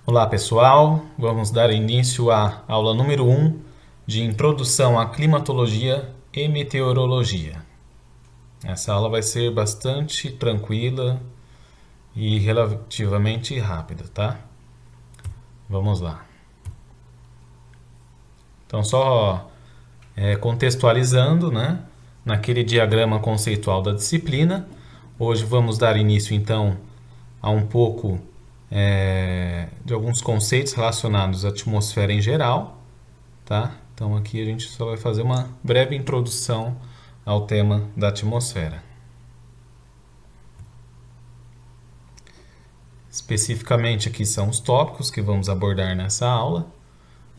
Olá pessoal, vamos dar início à aula número 1 de Introdução à Climatologia e Meteorologia. Essa aula vai ser bastante tranquila e relativamente rápida, tá? Vamos lá. Então só contextualizando, né? Naquele diagrama conceitual da disciplina, hoje vamos dar início então a um pouco de alguns conceitos relacionados à atmosfera em geral, tá? Então aqui a gente só vai fazer uma breve introdução ao tema da atmosfera. Especificamente aqui são os tópicos que vamos abordar nessa aula,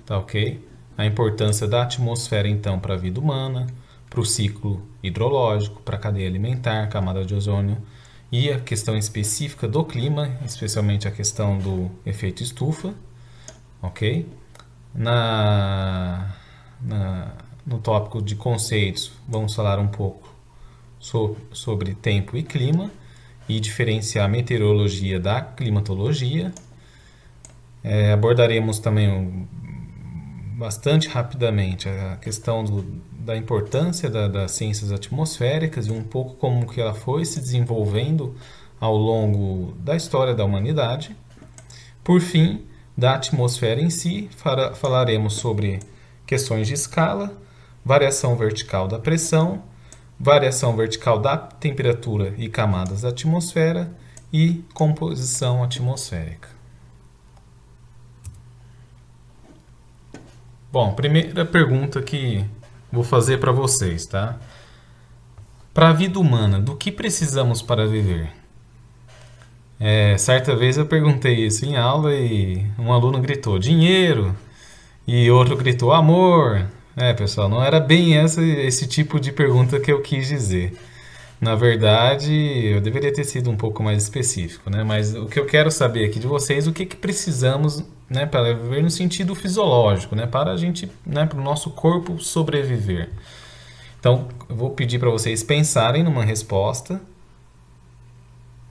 tá ok? A importância da atmosfera então para a vida humana, para o ciclo hidrológico, para a cadeia alimentar, camada de ozônio, e a questão específica do clima, especialmente a questão do efeito estufa, ok? No tópico de conceitos, vamos falar um pouco sobre tempo e clima e diferenciar a meteorologia da climatologia. Abordaremos também bastante rapidamente a questão da importância das ciências atmosféricas e um pouco como que ela foi se desenvolvendo ao longo da história da humanidade. Por fim, da atmosfera em si, falaremos sobre questões de escala, variação vertical da pressão, variação vertical da temperatura e camadas da atmosfera e composição atmosférica. Bom, primeira pergunta que vou fazer para vocês, tá? Para a vida humana, do que precisamos para viver? Certa vez eu perguntei isso em aula e um aluno gritou dinheiro e outro gritou amor. Pessoal, não era bem esse tipo de pergunta que eu quis dizer. Na verdade, eu deveria ter sido um pouco mais específico, né? Mas o que eu quero saber aqui de vocês, o que precisamos, né, para viver no sentido fisiológico, né, para a gente, né, para o nosso corpo sobreviver. Então, eu vou pedir para vocês pensarem numa resposta,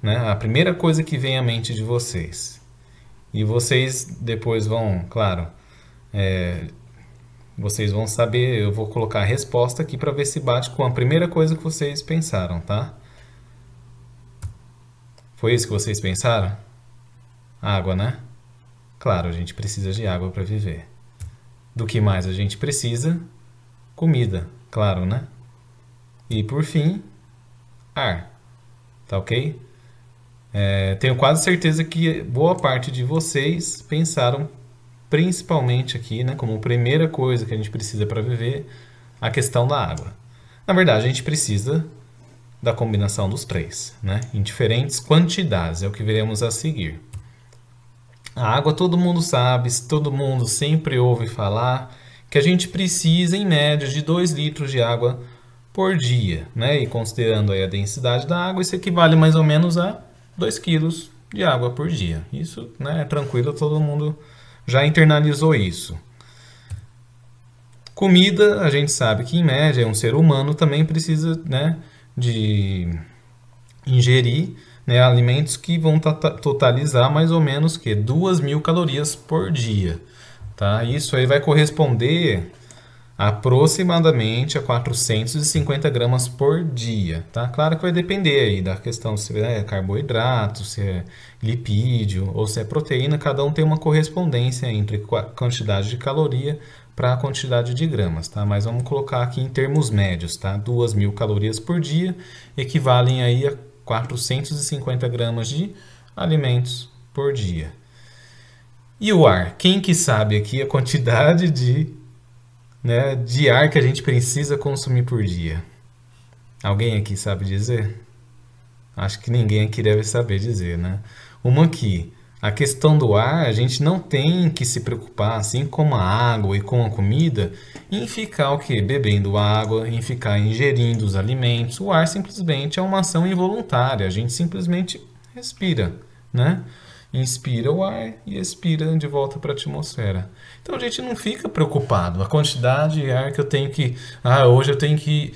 né, a primeira coisa que vem à mente de vocês. E vocês depois vão, claro, vocês vão saber, eu vou colocar a resposta aqui para ver se bate com a primeira coisa que vocês pensaram, tá? Foi isso que vocês pensaram? Água, né? Claro, a gente precisa de água para viver. Do que mais a gente precisa? Comida, claro, né? E por fim, ar. Tá ok? Tenho quase certeza que boa parte de vocês pensaram principalmente aqui, né, como primeira coisa que a gente precisa para viver, a questão da água. Na verdade, a gente precisa da combinação dos três, né, em diferentes quantidades, é o que veremos a seguir. A água todo mundo sabe, todo mundo sempre ouve falar que a gente precisa, em média, de 2 litros de água por dia, né, e considerando aí a densidade da água, isso equivale mais ou menos a 2 quilos de água por dia. Isso, né, é tranquilo, todo mundo já internalizou isso. Comida, a gente sabe que em média um ser humano também precisa, né, de ingerir, né, alimentos que vão totalizar mais ou menos que 2.000 calorias por dia. Tá? Isso aí vai corresponder aproximadamente a 450 gramas por dia, tá? Claro que vai depender aí da questão se é carboidrato, se é lipídio ou se é proteína, cada um tem uma correspondência entre a quantidade de caloria para a quantidade de gramas, tá? Mas vamos colocar aqui em termos médios, tá? 2.000 calorias por dia equivalem aí a 450 gramas de alimentos por dia. E o ar? Quem que sabe aqui a quantidade de ar que a gente precisa consumir por dia? Alguém aqui sabe dizer? Acho que ninguém aqui deve saber dizer, né? Uma aqui, a questão do ar, a gente não tem que se preocupar, assim como a água e com a comida, em ficar o quê? Bebendo água, em ficar ingerindo os alimentos. O ar simplesmente é uma ação involuntária, a gente simplesmente respira, né? Inspira o ar e expira de volta para a atmosfera. Então a gente não fica preocupado. A quantidade de ar que eu tenho que... hoje eu tenho que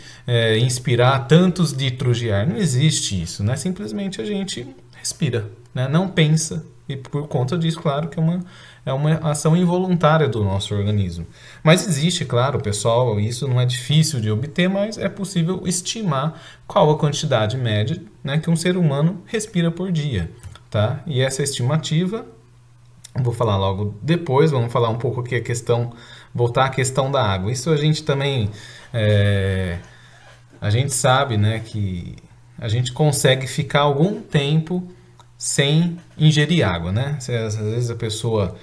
inspirar tantos litros de ar. Não existe isso, né? Simplesmente a gente respira, né? Não pensa e por conta disso, claro que é uma ação involuntária do nosso organismo. Mas existe, claro, pessoal, isso não é difícil de obter, mas é possível estimar qual a quantidade média, né, que um ser humano respira por dia, tá? E essa estimativa, vou falar logo depois, vamos falar um pouco aqui a questão, voltar à questão da água. Isso a gente também, a gente sabe, né, que a gente consegue ficar algum tempo sem ingerir água, né? Às vezes a pessoa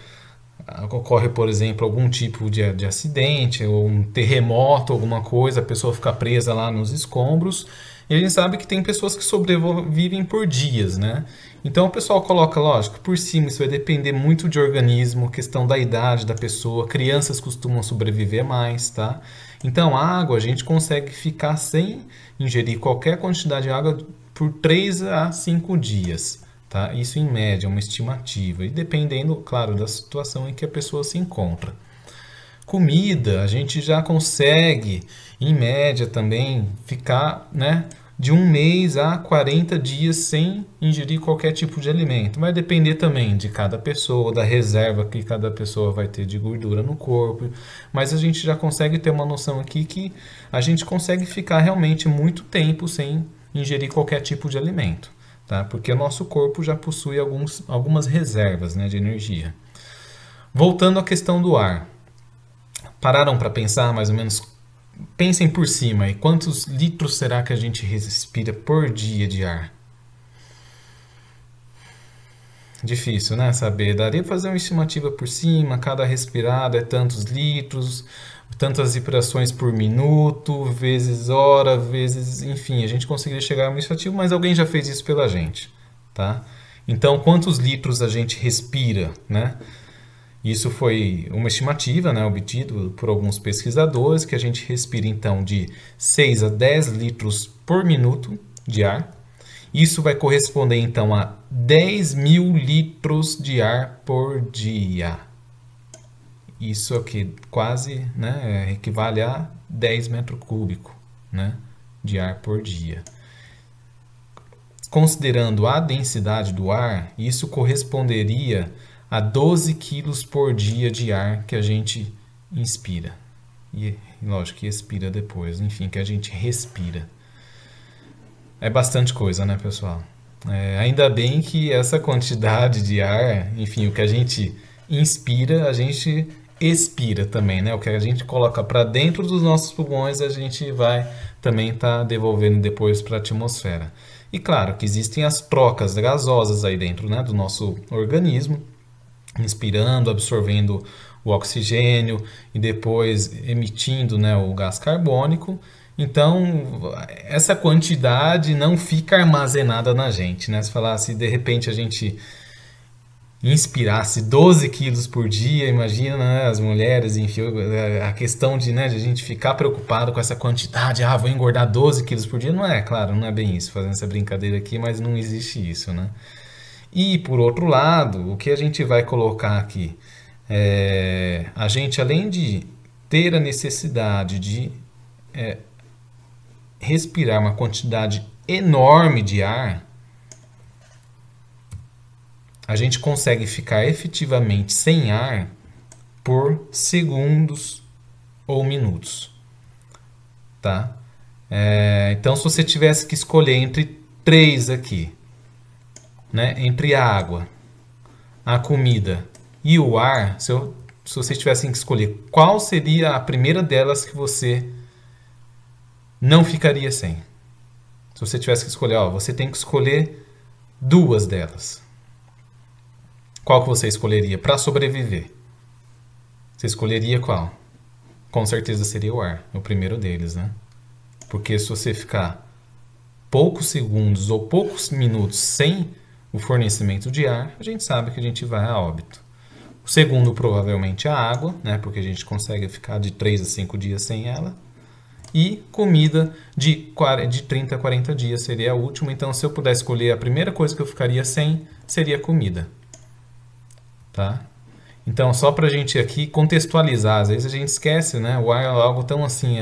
ocorre, por exemplo, algum tipo de acidente ou um terremoto, alguma coisa, a pessoa fica presa lá nos escombros. E a gente sabe que tem pessoas que sobrevivem por dias, né? Então o pessoal coloca, lógico, por cima, isso vai depender muito de organismo, questão da idade da pessoa. Crianças costumam sobreviver mais, tá? Então a água a gente consegue ficar sem ingerir qualquer quantidade de água por 3 a 5 dias. Tá? Isso em média, é uma estimativa. E dependendo, claro, da situação em que a pessoa se encontra. Comida, a gente já consegue, em média também, ficar, né, de 1 mês a 40 dias sem ingerir qualquer tipo de alimento. Vai depender também de cada pessoa, da reserva que cada pessoa vai ter de gordura no corpo. Mas a gente já consegue ter uma noção aqui que a gente consegue ficar realmente muito tempo sem ingerir qualquer tipo de alimento. Tá? Porque o nosso corpo já possui algumas reservas, né, de energia. Voltando à questão do ar. Pararam para pensar mais ou menos? Pensem por cima aí, quantos litros será que a gente respira por dia de ar? Difícil, né? Saber. Daria para fazer uma estimativa por cima, cada respirada é tantos litros, tantas respirações por minuto, vezes hora, vezes... Enfim, a gente conseguiria chegar a uma estimativa, mas alguém já fez isso pela gente, tá? Então, quantos litros a gente respira, né? Isso foi uma estimativa, né, obtida por alguns pesquisadores, que a gente respira, então, de 6 a 10 litros por minuto de ar. Isso vai corresponder, então, a 10.000 litros de ar por dia. Isso aqui quase, né, equivale a 10 metros cúbicos, né, de ar por dia. Considerando a densidade do ar, isso corresponderia a 12 quilos por dia de ar que a gente inspira. E, lógico, que expira depois, enfim, que a gente respira. É bastante coisa, né, pessoal? Ainda bem que essa quantidade de ar, enfim, o que a gente inspira, a gente expira também, né? O que a gente coloca para dentro dos nossos pulmões, a gente vai também estar devolvendo depois para a atmosfera. E claro que existem as trocas gasosas aí dentro, né, do nosso organismo, inspirando, absorvendo o oxigênio e depois emitindo, né, o gás carbônico. Então, essa quantidade não fica armazenada na gente, né? Se falar, se de repente a gente inspirasse 12 quilos por dia, imagina, né, as mulheres, enfim, a questão de, né, de a gente ficar preocupado com essa quantidade, vou engordar 12 quilos por dia, não é, claro, não é bem isso, fazendo essa brincadeira aqui, mas não existe isso, né? E, por outro lado, o que a gente vai colocar aqui? A gente, além de ter a necessidade de respirar uma quantidade enorme de ar, a gente consegue ficar efetivamente sem ar por segundos ou minutos. Tá? Então, se você tivesse que escolher entre 3 aqui, né, entre a água, a comida e o ar, se vocês tivessem que escolher, qual seria a primeira delas que você não ficaria sem? Se você tivesse que escolher, você tem que escolher 2 delas. Qual que você escolheria para sobreviver? Você escolheria qual? Com certeza seria o ar, o primeiro deles, né? Porque se você ficar poucos segundos ou poucos minutos sem o fornecimento de ar, a gente sabe que a gente vai a óbito. O segundo, provavelmente, é a água, né? Porque a gente consegue ficar de 3 a 5 dias sem ela. E comida de 30 a 40 dias seria a última. Então, se eu pudesse escolher, a primeira coisa que eu ficaria sem seria comida. Tá? Então, só para a gente aqui contextualizar, às vezes a gente esquece, né? O ar é algo tão assim,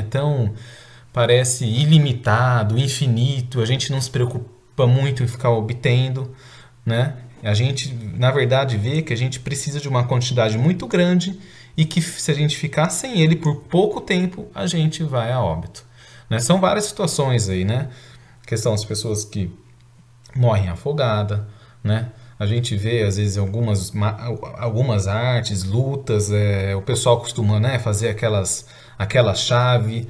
parece ilimitado, infinito, a gente não se preocupa muito em ficar obtendo, né? A gente, na verdade, vê que a gente precisa de uma quantidade muito grande e que se a gente ficar sem ele por pouco tempo, a gente vai a óbito. Né? São várias situações aí, né? A questão das pessoas que morrem afogada, né? A gente vê, às vezes, algumas artes, lutas, o pessoal costuma, né, fazer aquela chave.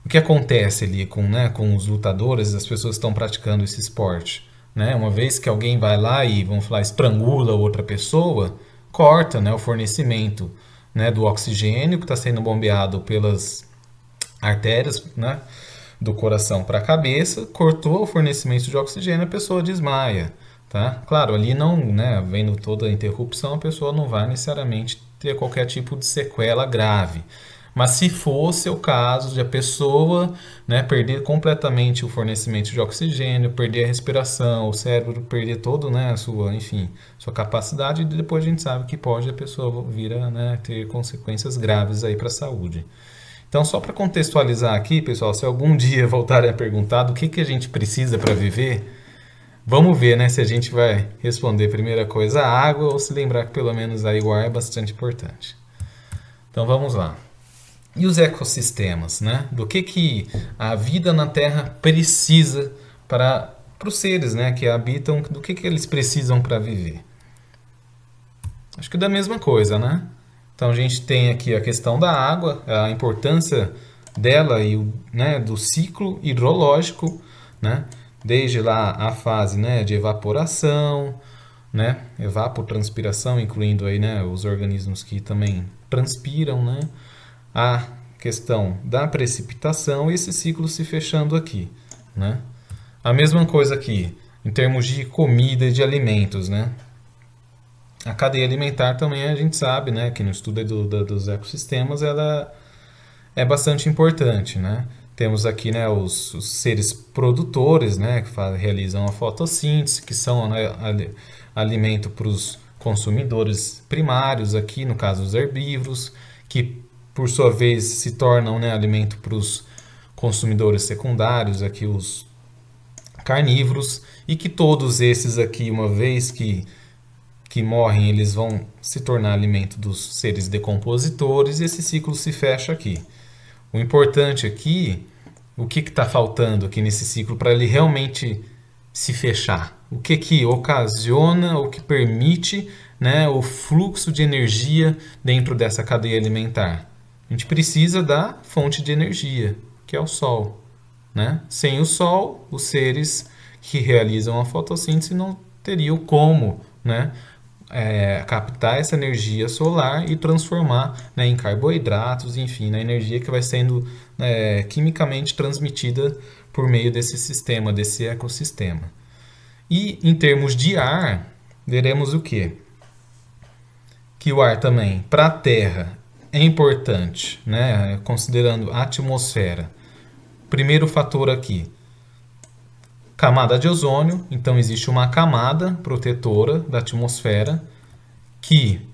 O que acontece ali com, né, com os lutadores, as pessoas que estão praticando esse esporte? Né? Uma vez que alguém vai lá e, vamos falar, estrangula outra pessoa, corta, né, o fornecimento, né, do oxigênio que está sendo bombeado pelas artérias, né, do coração para a cabeça, cortou o fornecimento de oxigênio, a pessoa desmaia. Tá? Claro, ali não, né, vendo toda a interrupção, a pessoa não vai necessariamente ter qualquer tipo de sequela grave. Mas se fosse o caso de a pessoa, né, perder completamente o fornecimento de oxigênio, perder a respiração, o cérebro perder todo, né, a sua, enfim, sua capacidade, e depois a gente sabe que pode a pessoa vir a, né, ter consequências graves aí para a saúde. Então, só para contextualizar aqui, pessoal, se algum dia voltarem a perguntar do que a gente precisa para viver, vamos ver, né, se a gente vai responder primeira coisa a água ou se lembrar que pelo menos aí o ar é bastante importante. Então vamos lá. E os ecossistemas, né? Do que a vida na Terra precisa para os seres, né, que habitam, do que eles precisam para viver? Acho que da mesma coisa, né? Então a gente tem aqui a questão da água, a importância dela e né, do ciclo hidrológico, né? Desde lá a fase, né, de evaporação, né, evapotranspiração, incluindo aí, né, os organismos que também transpiram, né, a questão da precipitação e esse ciclo se fechando aqui, né. A mesma coisa aqui, em termos de comida e de alimentos, né. A cadeia alimentar também a gente sabe, né, que no estudo dos ecossistemas ela é bastante importante, né. Temos aqui, né, os seres produtores, né, que realizam a fotossíntese, que são, né, alimento para os consumidores primários, aqui no caso os herbívoros, que por sua vez se tornam, né, alimento para os consumidores secundários, aqui os carnívoros, e que todos esses aqui, uma vez que morrem, eles vão se tornar alimento dos seres decompositores e esse ciclo se fecha aqui. O importante aqui, o que está faltando aqui nesse ciclo para ele realmente se fechar? O que ocasiona, o que permite, né, o fluxo de energia dentro dessa cadeia alimentar? A gente precisa da fonte de energia, que é o Sol. Né? Sem o Sol, os seres que realizam a fotossíntese não teriam como, né, captar essa energia solar e transformar, né, em carboidratos, enfim, na energia que vai sendo quimicamente transmitida por meio desse sistema, desse ecossistema. E em termos de ar, veremos o quê? Que o ar também, para a Terra, é importante, né, considerando a atmosfera. Primeiro fator aqui, camada de ozônio, então existe uma camada protetora da atmosfera que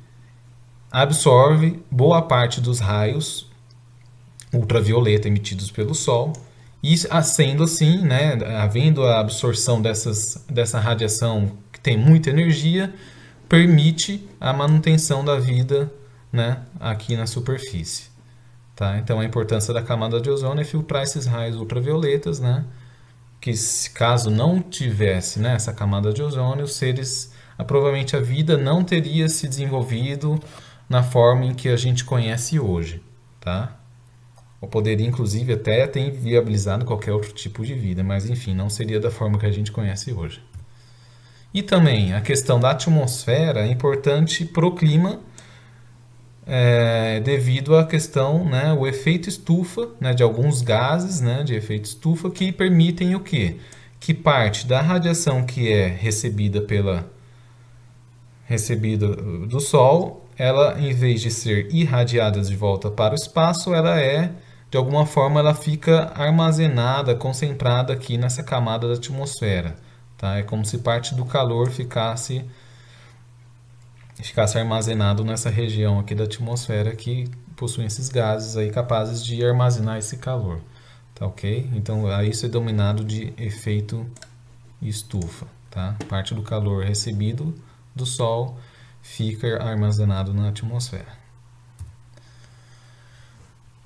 absorve boa parte dos raios ultravioleta emitidos pelo Sol e sendo assim, né, havendo a absorção dessa radiação que tem muita energia, permite a manutenção da vida, né, aqui na superfície. Tá? Então a importância da camada de ozônio é filtrar esses raios ultravioletas, né, que caso não tivesse, né, essa camada de ozônio, os seres, provavelmente a vida não teria se desenvolvido na forma em que a gente conhece hoje, tá? Ou poderia, inclusive, até ter viabilizado qualquer outro tipo de vida, mas enfim, não seria da forma que a gente conhece hoje. E também a questão da atmosfera é importante para o clima, devido à questão, né, o efeito estufa, né, de alguns gases, né, de efeito estufa que permitem o quê? Que parte da radiação que é recebida do Sol, ela em vez de ser irradiada de volta para o espaço, ela de alguma forma ela fica armazenada, concentrada aqui nessa camada da atmosfera, tá? É como se parte do calor ficasse armazenado nessa região aqui da atmosfera que possui esses gases aí capazes de armazenar esse calor, tá ok? Então isso é denominado de efeito estufa, tá? Parte do calor recebido do Sol fica armazenado na atmosfera.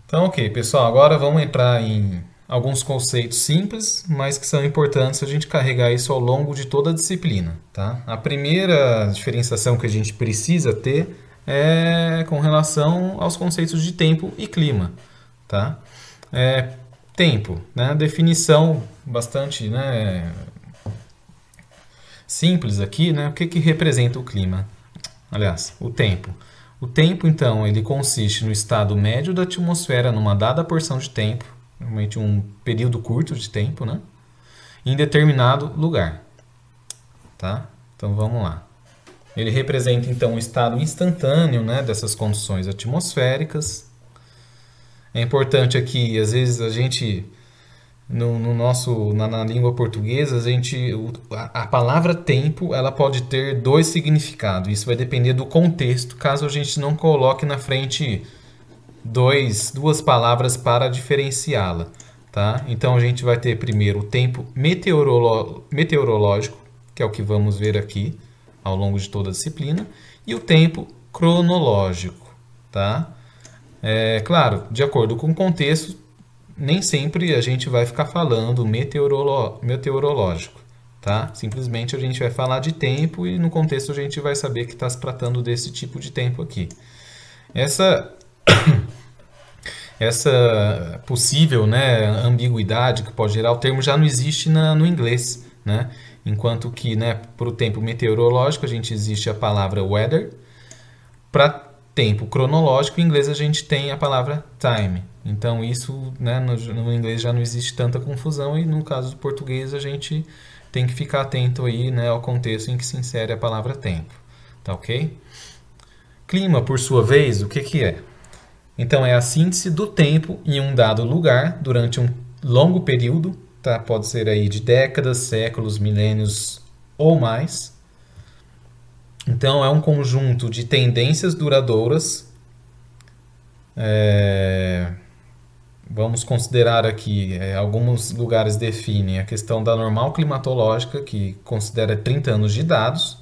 Então, ok, pessoal, agora vamos entrar em alguns conceitos simples, mas que são importantes a gente carregar isso ao longo de toda a disciplina, tá? A primeira diferenciação que a gente precisa ter é com relação aos conceitos de tempo e clima, tá? Tempo, né? Definição bastante, né, simples aqui, né? O que representa o clima? Aliás, o tempo. O tempo, então, ele consiste no estado médio da atmosfera numa dada porção de tempo, normalmente um período curto de tempo, né? Em determinado lugar, tá? Então, vamos lá. Ele representa, então, o estado instantâneo, né, dessas condições atmosféricas. É importante aqui, às vezes, a gente... na língua portuguesa, a palavra tempo ela pode ter dois significados. Isso vai depender do contexto, caso a gente não coloque na frente duas palavras para diferenciá-la. Tá? Então a gente vai ter primeiro o tempo meteorológico, que é o que vamos ver aqui ao longo de toda a disciplina, e o tempo cronológico. Tá? Claro, de acordo com o contexto, nem sempre a gente vai ficar falando meteorológico, tá? Simplesmente a gente vai falar de tempo e no contexto a gente vai saber que está se tratando desse tipo de tempo aqui. Essa possível, né, ambiguidade que pode gerar o termo já não existe no inglês, né? Enquanto que, né, para o tempo meteorológico a gente existe a palavra weather, para tempo cronológico, em inglês a gente tem a palavra time. Então isso, né, no inglês já não existe tanta confusão e no caso do português a gente tem que ficar atento aí, né, ao contexto em que se insere a palavra tempo. Tá ok? Clima, por sua vez, o que é? Então é a síntese do tempo em um dado lugar durante um longo período, tá? Pode ser aí de décadas, séculos, milênios ou mais. Então, é um conjunto de tendências duradouras. Vamos considerar aqui, alguns lugares definem a questão da normal climatológica, que considera 30 anos de dados.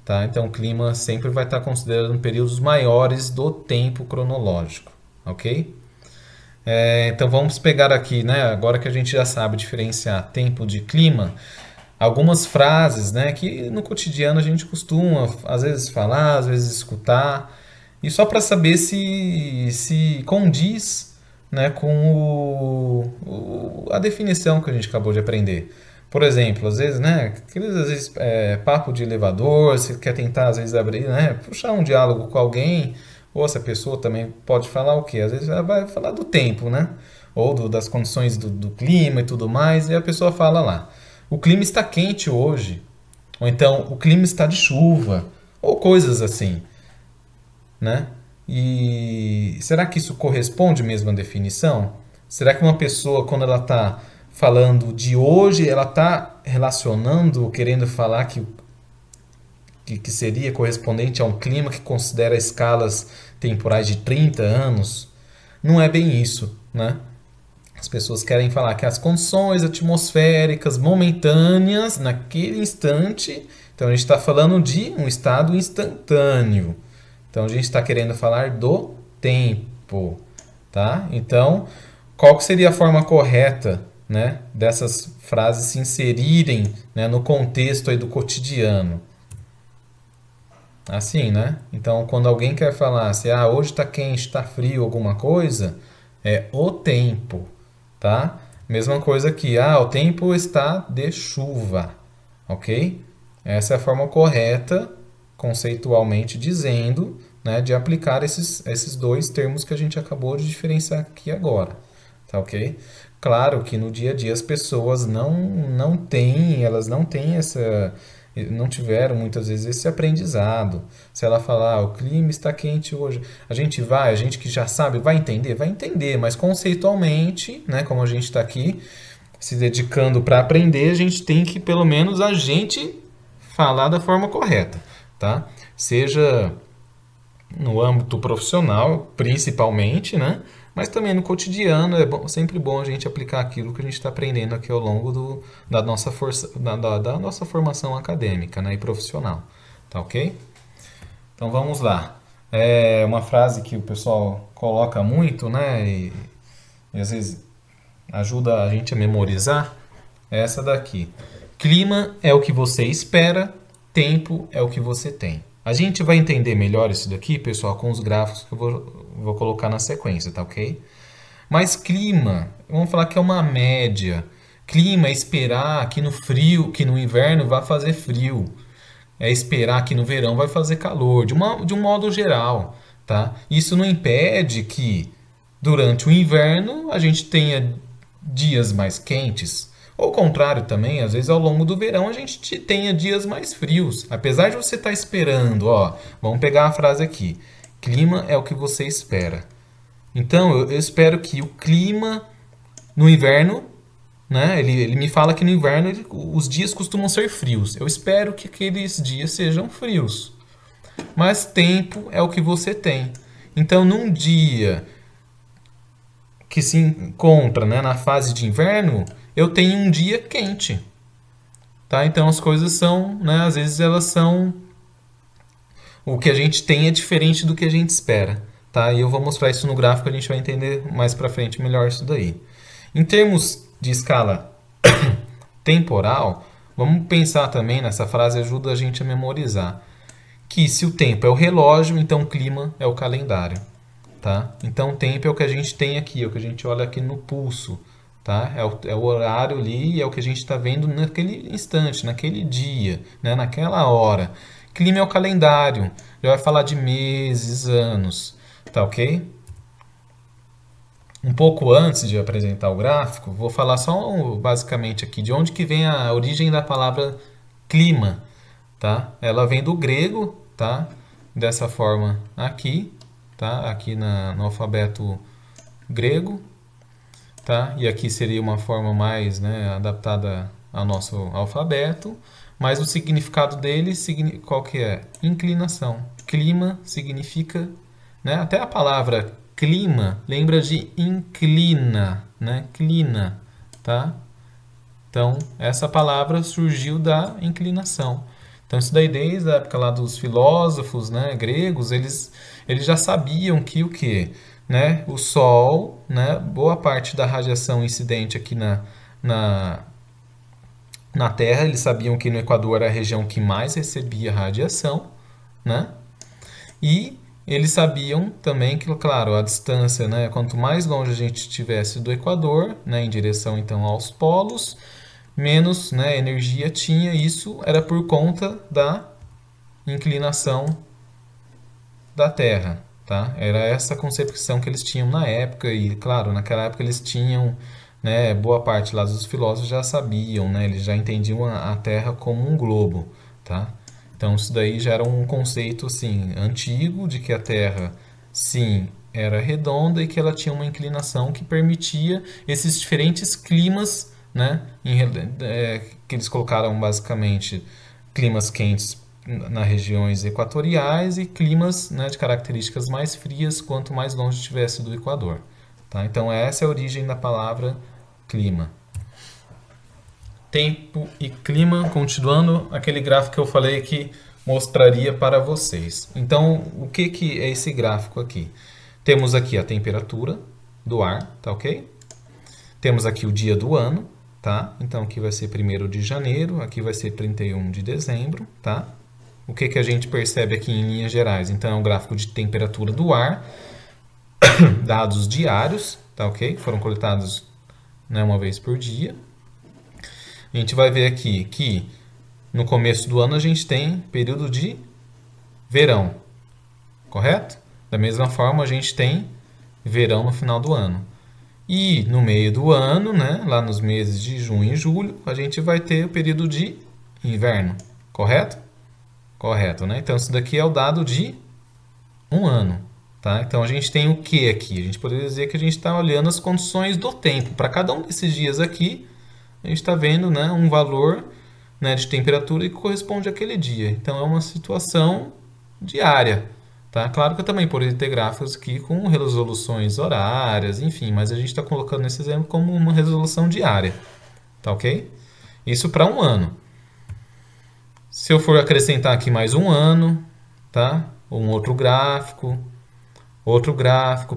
Tá? Então, o clima sempre vai estar considerando períodos maiores do tempo cronológico. Ok? Então, vamos pegar aqui, né, agora que a gente já sabe diferenciar tempo de clima, algumas frases, né, que no cotidiano a gente costuma, às vezes, falar, às vezes, escutar, e só para saber se condiz, né, com a definição que a gente acabou de aprender. Por exemplo, às vezes, né, papo de elevador, você quer tentar, às vezes, abrir, né, puxar um diálogo com alguém, ou essa pessoa também pode falar o quê? Às vezes ela vai falar do tempo, né, ou das condições do clima e tudo mais, e a pessoa fala lá. O clima está quente hoje, ou então o clima está de chuva, ou coisas assim, né? E será que isso corresponde mesmo à definição? Será que uma pessoa, quando ela está falando de hoje, ela está relacionando, querendo falar que seria correspondente a um clima que considera escalas temporais de 30 anos? Não é bem isso, né? As pessoas querem falar que as condições atmosféricas momentâneas naquele instante. Então a gente está falando de um estado instantâneo. Então a gente está querendo falar do tempo, tá? Então, qual que seria a forma correta, né, dessas frases se inserirem, né, no contexto aí do cotidiano? Assim, né? Então, quando alguém quer falar se hoje está quente, está frio, alguma coisa, é o tempo. Tá? Mesma coisa aqui, o tempo está de chuva, ok? Essa é a forma correta, conceitualmente dizendo, né, de aplicar esses dois termos que a gente acabou de diferenciar aqui agora, tá ok? Claro que no dia a dia as pessoas não têm não tiveram muitas vezes esse aprendizado. Se ela falar, o clima está quente hoje, a gente que já sabe, vai entender, mas conceitualmente, né, como a gente está aqui se dedicando para aprender, a gente tem que, pelo menos, a gente falar da forma correta, tá? Seja no âmbito profissional, principalmente, né? Mas também no cotidiano sempre bom a gente aplicar aquilo que a gente está aprendendo aqui ao longo da nossa formação acadêmica, né, e profissional. tá ok? Então vamos lá. É uma frase que o pessoal coloca muito, né? E às vezes ajuda a gente a memorizar. É essa daqui. Clima é o que você espera, tempo é o que você tem. A gente vai entender melhor isso daqui, pessoal, com os gráficos que eu vou colocar na sequência, tá ok? Mas clima, vamos falar que é uma média. Clima é esperar que no frio, que no inverno vai fazer frio. É esperar que no verão vai fazer calor, de um modo geral, tá? Isso não impede que durante o inverno a gente tenha dias mais quentes. Ou ao contrário também, às vezes ao longo do verão a gente tenha dias mais frios. Apesar de você estar esperando, ó, vamos pegar a frase aqui. Clima é o que você espera. Então, eu espero que o clima no inverno, né? Ele me fala que no inverno os dias costumam ser frios. Eu espero que aqueles dias sejam frios. Mas tempo é o que você tem. Então, num dia que se encontra, né, na fase de inverno, eu tenho um dia quente. Tá? Então, as coisas são, né, às vezes elas são... O que a gente tem é diferente do que a gente espera. Tá? E eu vou mostrar isso no gráfico, a gente vai entender mais pra frente melhor isso daí. Em termos de escala temporal, vamos pensar também nessa frase, ajuda a gente a memorizar. Que se o tempo é o relógio, então o clima é o calendário. Tá? Então o tempo é o que a gente tem aqui, é o que a gente olha aqui no pulso. Tá? É o horário ali e é o que a gente está vendo naquele instante, naquele dia, né? Naquela hora. Clima é o calendário, já vai falar de meses, anos. Tá ok? Um pouco antes de apresentar o gráfico, vou falar só basicamente aqui de onde que vem a origem da palavra clima, tá? Ela vem do grego, tá? Dessa forma aqui, tá? Aqui no alfabeto grego, tá? E aqui seria uma forma mais, né, adaptada ao nosso alfabeto, mas o significado dele, qual que é? Inclinação. Clima significa, né? Até a palavra clima lembra de inclina, né? Clina, tá? Então, essa palavra surgiu da inclinação. Então, isso daí desde a época lá dos filósofos, né, gregos, eles já sabiam que o quê? Né? O Sol, né, boa parte da radiação incidente aqui na Terra, eles sabiam que no Equador era a região que mais recebia radiação, né? E eles sabiam também que, claro, a distância, né, quanto mais longe a gente estivesse do Equador, né, em direção então aos polos, menos, né, energia tinha. Isso era por conta da inclinação da Terra, tá? Era essa concepção que eles tinham na época e, claro, naquela época eles tinham, né, boa parte lá dos filósofos já sabiam, né, eles já entendiam a Terra como um globo, tá? Então isso daí já era um conceito assim antigo de que a Terra sim era redonda e que ela tinha uma inclinação que permitia esses diferentes climas, né, que eles colocaram basicamente climas quentes nas regiões equatoriais e climas, né, de características mais frias quanto mais longe estivesse do Equador. Tá? Então essa é a origem da palavra clima. Tempo e clima, continuando aquele gráfico que eu falei que mostraria para vocês. Então, o que é esse gráfico aqui? Temos aqui a temperatura do ar, tá ok? Temos aqui o dia do ano, tá? Então, aqui vai ser 1º de janeiro, aqui vai ser 31 de dezembro, tá? O que a gente percebe aqui em linhas gerais? Então, é um gráfico de temperatura do ar, dados diários, tá ok? Foram coletados, né, uma vez por dia. A gente vai ver aqui que no começo do ano a gente tem período de verão, correto? Da mesma forma a gente tem verão no final do ano. E no meio do ano, né, lá nos meses de junho e julho, a gente vai ter o período de inverno, correto? Correto, né? Então isso daqui é o dado de um ano, tá? Então a gente tem o que aqui? A gente poderia dizer que a gente está olhando as condições do tempo. Para cada um desses dias aqui, a gente está vendo, né, um valor, né, de temperatura que corresponde àquele dia. Então é uma situação diária. Tá? Claro que eu também poderia ter gráficos aqui com resoluções horárias, enfim, mas a gente está colocando nesse exemplo como uma resolução diária. Tá ok? Isso para um ano. Se eu for acrescentar aqui mais um ano, tá? Um outro gráfico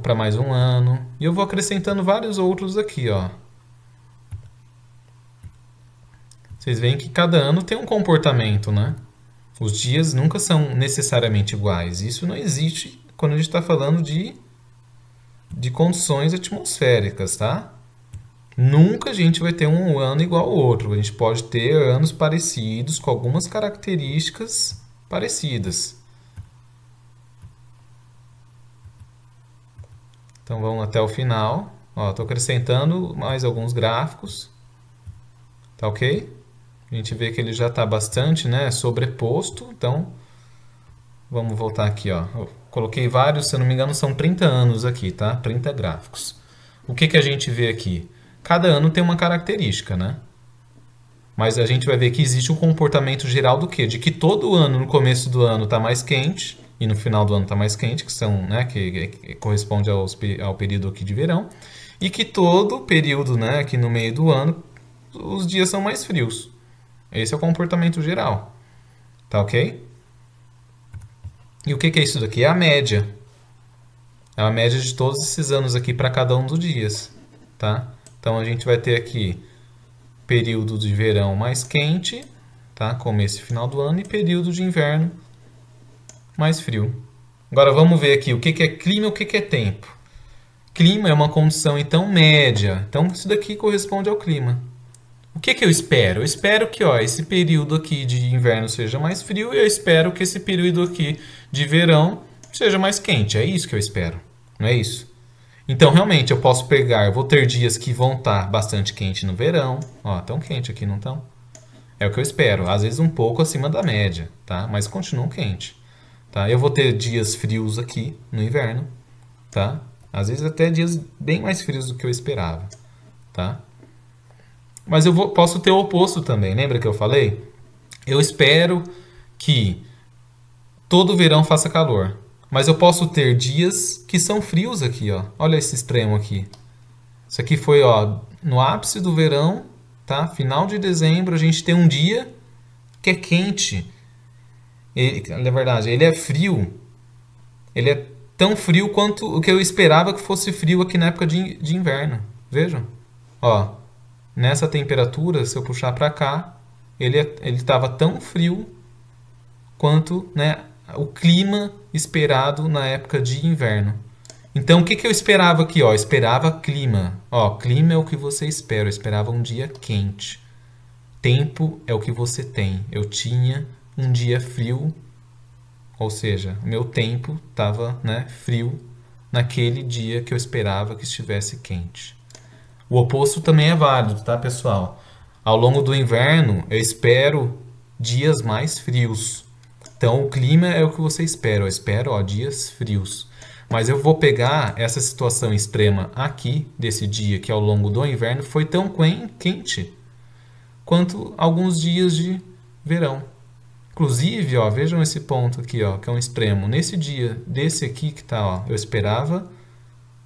para mais um ano, e eu vou acrescentando vários outros aqui, ó. Vocês veem que cada ano tem um comportamento, né? Os dias nunca são necessariamente iguais. Isso não existe quando a gente está falando de condições atmosféricas, tá? Nunca a gente vai ter um ano igual ao outro. A gente pode ter anos parecidos, com algumas características parecidas. Então vamos até o final. Estou acrescentando mais alguns gráficos. Tá ok? A gente vê que ele já está bastante, né, sobreposto. Então vamos voltar aqui. Ó. Eu coloquei vários, se eu não me engano, são 30 anos aqui, tá? 30 gráficos. O que a gente vê aqui? Cada ano tem uma característica, né? Mas a gente vai ver que existe um comportamento geral do quê? De que todo ano, no começo do ano, está mais quente e no final do ano está mais quente, que são, né, que corresponde ao período aqui de verão, e que todo período, né, aqui no meio do ano, os dias são mais frios. Esse é o comportamento geral. Tá ok? E o que é isso daqui? É a média. É a média de todos esses anos aqui para cada um dos dias, tá? Então a gente vai ter aqui período de verão mais quente, tá? Começo e final do ano, e período de inverno mais frio. Agora vamos ver aqui o que é clima e o que é tempo. Clima é uma condição então média. Então isso daqui corresponde ao clima. O que eu espero? Eu espero que esse período aqui de inverno seja mais frio e eu espero que esse período aqui de verão seja mais quente. É isso que eu espero, não é isso? Então, realmente, eu posso pegar, eu vou ter dias que vão estar bastante quente no verão. Ó, tão quente aqui, não tão? É o que eu espero. Às vezes um pouco acima da média, tá? Mas continuam quente, tá? Eu vou ter dias frios aqui no inverno, tá? Às vezes até dias bem mais frios do que eu esperava, tá? Mas eu posso ter o oposto também. Lembra que eu falei? Eu espero que todo verão faça calor. Mas eu posso ter dias que são frios aqui, ó. Olha esse extremo aqui. Isso aqui foi, ó, no ápice do verão, tá? Final de dezembro, a gente tem um dia que é quente. Na verdade, ele é frio. Ele é tão frio quanto o que eu esperava que fosse frio aqui na época de inverno. Vejam. Ó, nessa temperatura, se eu puxar para cá, ele estava tão frio quanto, né, o clima esperado na época de inverno. Então, o que eu esperava aqui? Ó, eu esperava clima. Ó, clima é o que você espera. Eu esperava um dia quente. Tempo é o que você tem. Eu tinha um dia frio, ou seja, o meu tempo estava, né, frio naquele dia que eu esperava que estivesse quente. O oposto também é válido, tá, pessoal? Ao longo do inverno, eu espero dias mais frios. Então, o clima é o que você espera. Eu espero, ó, dias frios. Mas eu vou pegar essa situação extrema aqui, desse dia que ao longo do inverno foi tão quente quanto alguns dias de verão. Inclusive, ó, vejam esse ponto aqui, ó, que é um extremo. Nesse dia desse aqui que tá, ó, eu esperava,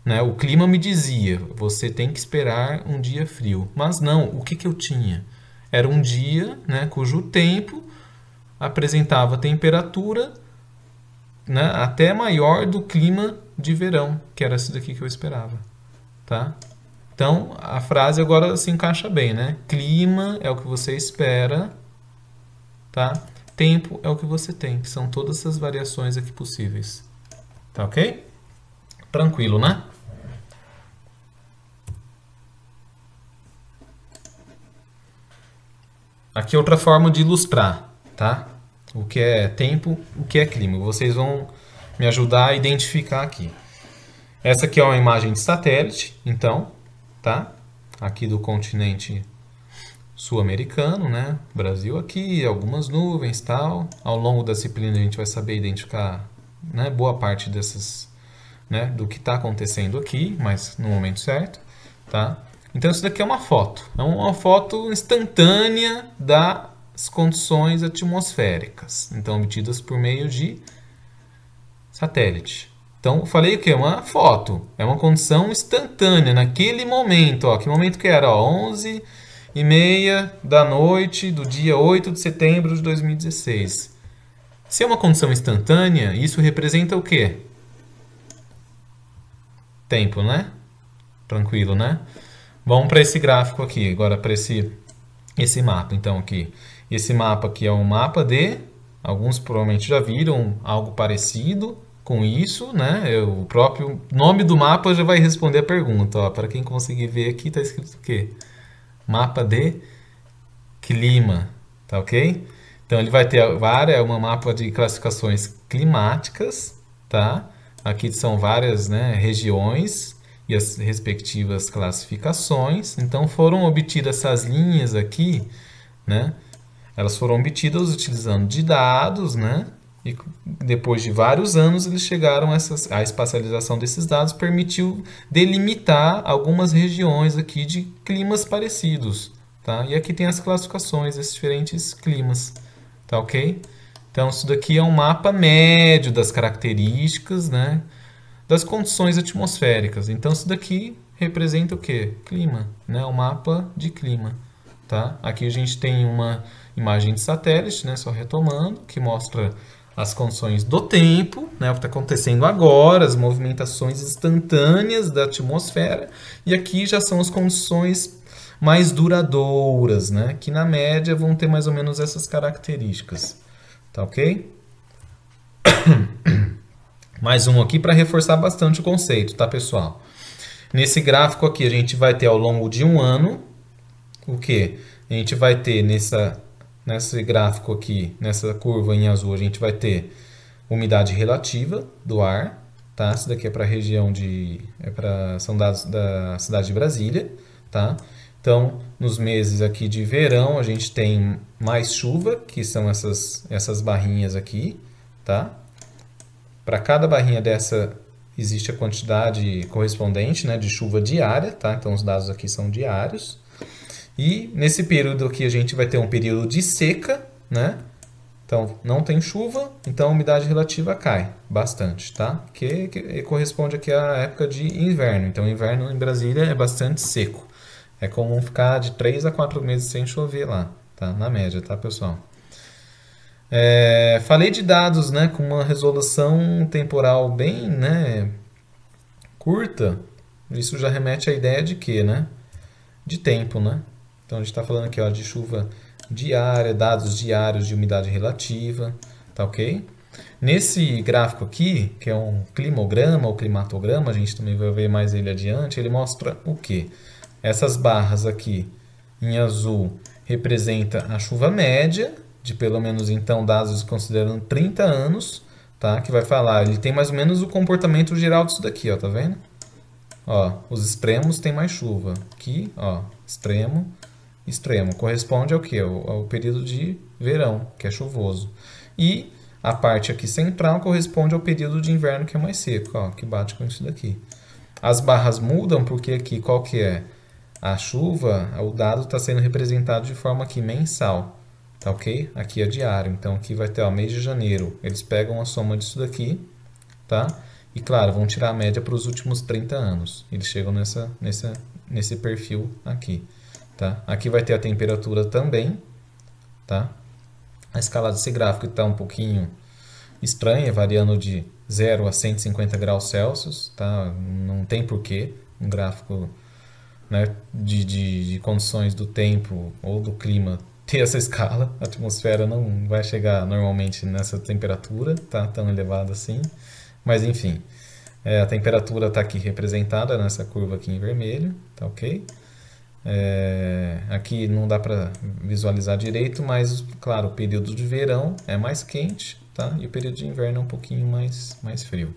né, o clima me dizia, você tem que esperar um dia frio. Mas não, o que eu tinha? Era um dia, né, cujo tempo apresentava temperatura, né, até maior do clima de verão, que era isso daqui que eu esperava, tá? Então, a frase agora se encaixa bem, né? Clima é o que você espera, tá? Tempo é o que você tem, que são todas essas variações aqui possíveis. Tá ok? Tranquilo, né? Aqui outra forma de ilustrar, tá? O que é tempo, o que é clima. Vocês vão me ajudar a identificar aqui. Essa aqui é uma imagem de satélite, então, tá? Aqui do continente sul-americano, né? Brasil aqui, algumas nuvens, tal. Ao longo da disciplina a gente vai saber identificar, né, boa parte dessas, né, do que está acontecendo aqui, mas no momento certo, tá? Então isso daqui é uma foto instantânea das condições atmosféricas, então obtidas por meio de satélite. Então, eu falei o que? Uma foto. É uma condição instantânea, naquele momento. Ó, que momento que era? Ó, 1h30 da noite do dia 8 de setembro de 2016. Se é uma condição instantânea, isso representa o quê? Tempo, né? Tranquilo, né? Vamos para esse gráfico aqui, agora para esse mapa. Então, aqui, esse mapa aqui é um mapa de... Alguns provavelmente já viram algo parecido com isso, né? O próprio nome do mapa já vai responder a pergunta. Para quem conseguir ver aqui, está escrito o quê? Mapa de clima, tá ok? Então, ele vai ter um mapa de classificações climáticas, tá? Aqui são várias, né, regiões e as respectivas classificações. Então, foram obtidas essas linhas aqui, né? Elas foram obtidas utilizando de dados, né? E depois de vários anos eles chegaram a espacialização desses dados permitiu delimitar algumas regiões aqui de climas parecidos, tá? E aqui tem as classificações desses diferentes climas, tá ok? Então isso daqui é um mapa médio das características, né, das condições atmosféricas. Então isso daqui representa o quê? Clima, né? Um mapa de clima, tá? Aqui a gente tem uma imagem de satélite, né, só retomando, que mostra as condições do tempo, né, o que está acontecendo agora, as movimentações instantâneas da atmosfera, e aqui já são as condições mais duradouras, né, que na média vão ter mais ou menos essas características, tá ok? Mais um aqui para reforçar bastante o conceito, tá, pessoal? Nesse gráfico aqui a gente vai ter ao longo de um ano, o que? A gente vai ter nesse gráfico aqui, nessa curva em azul, a gente vai ter umidade relativa do ar, tá? Isso daqui é para a região são dados da cidade de Brasília, tá? Então, nos meses aqui de verão, a gente tem mais chuva, que são essas barrinhas aqui, tá? Para cada barrinha dessa existe a quantidade correspondente, né, de chuva diária, tá? Então, os dados aqui são diários. E nesse período aqui a gente vai ter um período de seca, né? Então não tem chuva, então a umidade relativa cai bastante, tá? Que corresponde aqui à época de inverno. Então o inverno em Brasília é bastante seco. É comum ficar de 3 a 4 meses sem chover lá, tá? Na média, tá, pessoal? Falei de dados, né, com uma resolução temporal bem, né, curta. Isso já remete à ideia de quê, né? De tempo, né? Então, a gente está falando aqui, ó, de chuva diária, dados diários de umidade relativa, tá ok? Nesse gráfico aqui, que é um climograma ou climatograma, a gente também vai ver mais ele adiante, ele mostra o quê? Essas barras aqui em azul representa a chuva média, de pelo menos, então, dados considerando 30 anos, tá? Que vai falar, ele tem mais ou menos o comportamento geral disso daqui, ó, tá vendo? Ó, os extremos tem mais chuva. Aqui, ó, extremo, extremo. Corresponde ao quê? Ao período de verão, que é chuvoso. E a parte aqui central corresponde ao período de inverno, que é mais seco, ó, que bate com isso daqui. As barras mudam porque aqui, qual que é? A chuva, o dado está sendo representado de forma aqui mensal, tá ok? Aqui é diário. Então, aqui vai ter, ó, mês de janeiro. Eles pegam a soma disso daqui, tá? E, claro, vão tirar a média para os últimos 30 anos. Eles chegam nesse perfil aqui, tá? Aqui vai ter a temperatura também, tá? A escala desse gráfico está um pouquinho estranha, variando de 0 a 150 graus Celsius, tá? Não tem porquê um gráfico, né, de condições do tempo ou do clima ter essa escala. A atmosfera não vai chegar normalmente nessa temperatura, tá? Tão elevada assim. Mas enfim, a temperatura está aqui representada nessa curva aqui em vermelho, tá ok? Aqui não dá para visualizar direito, mas claro, o período de verão é mais quente, tá? E o período de inverno é um pouquinho mais frio.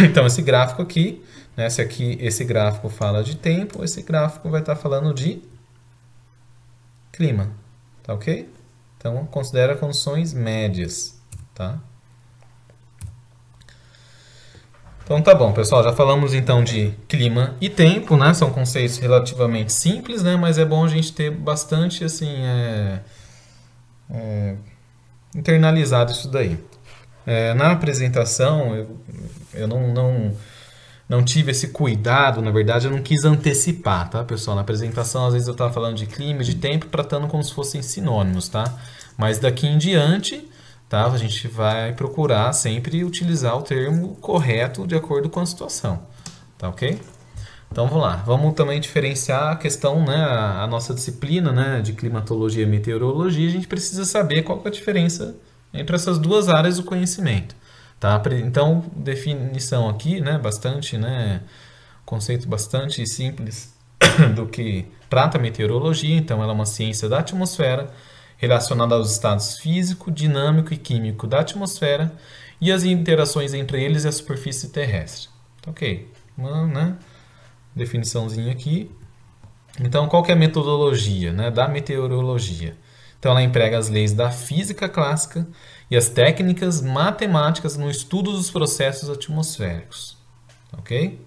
Então esse gráfico aqui, né, esse gráfico fala de tempo, esse gráfico vai estar falando de clima, tá ok? Então considera condições médias, tá? Então tá bom, pessoal, já falamos então de clima e tempo, né? São conceitos relativamente simples, né? Mas é bom a gente ter bastante, assim, internalizado isso daí. Na apresentação, eu não tive esse cuidado, na verdade, eu não quis antecipar, tá, pessoal? Na apresentação, às vezes eu estava falando de clima e de tempo, tratando como se fossem sinônimos, tá? Mas daqui em diante, tá, a gente vai procurar sempre utilizar o termo correto de acordo com a situação, tá ok? Então vamos lá, vamos também diferenciar a questão, né, a nossa disciplina, né, de climatologia e meteorologia, a gente precisa saber qual que é a diferença entre essas duas áreas do conhecimento. Tá? Então, definição aqui, né, bastante, né, conceito bastante simples do que trata a meteorologia. Então, ela é uma ciência da atmosfera relacionada aos estados físico, dinâmico e químico da atmosfera e as interações entre eles e a superfície terrestre. Ok, uma, né, definiçãozinha aqui. Então, qual que é a metodologia, né, da meteorologia? Então, ela emprega as leis da física clássica e as técnicas matemáticas no estudo dos processos atmosféricos. Ok?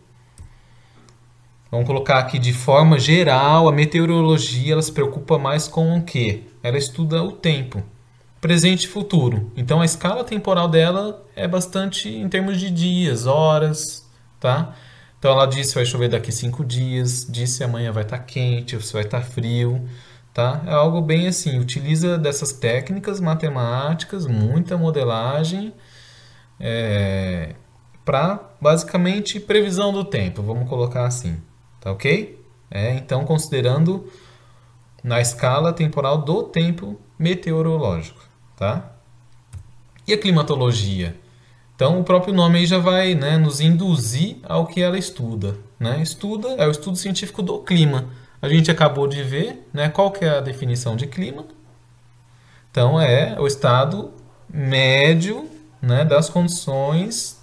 Vamos colocar aqui de forma geral, a meteorologia ela se preocupa mais com o quê? Ela estuda o tempo, presente e futuro. Então, a escala temporal dela é bastante em termos de dias, horas, tá? Então, ela diz se vai chover daqui 5 dias, diz se amanhã vai estar quente ou se vai estar frio. Tá? É algo bem assim, utiliza dessas técnicas matemáticas, muita modelagem, para basicamente previsão do tempo, vamos colocar assim, tá ok? Então, considerando na escala temporal do tempo meteorológico, tá? E a climatologia? Então, o próprio nome aí já vai, né, nos induzir ao que ela estuda, né? Estuda é o estudo científico do clima. A gente acabou de ver, né, qual que é a definição de clima. Então, é o estado médio, né, das condições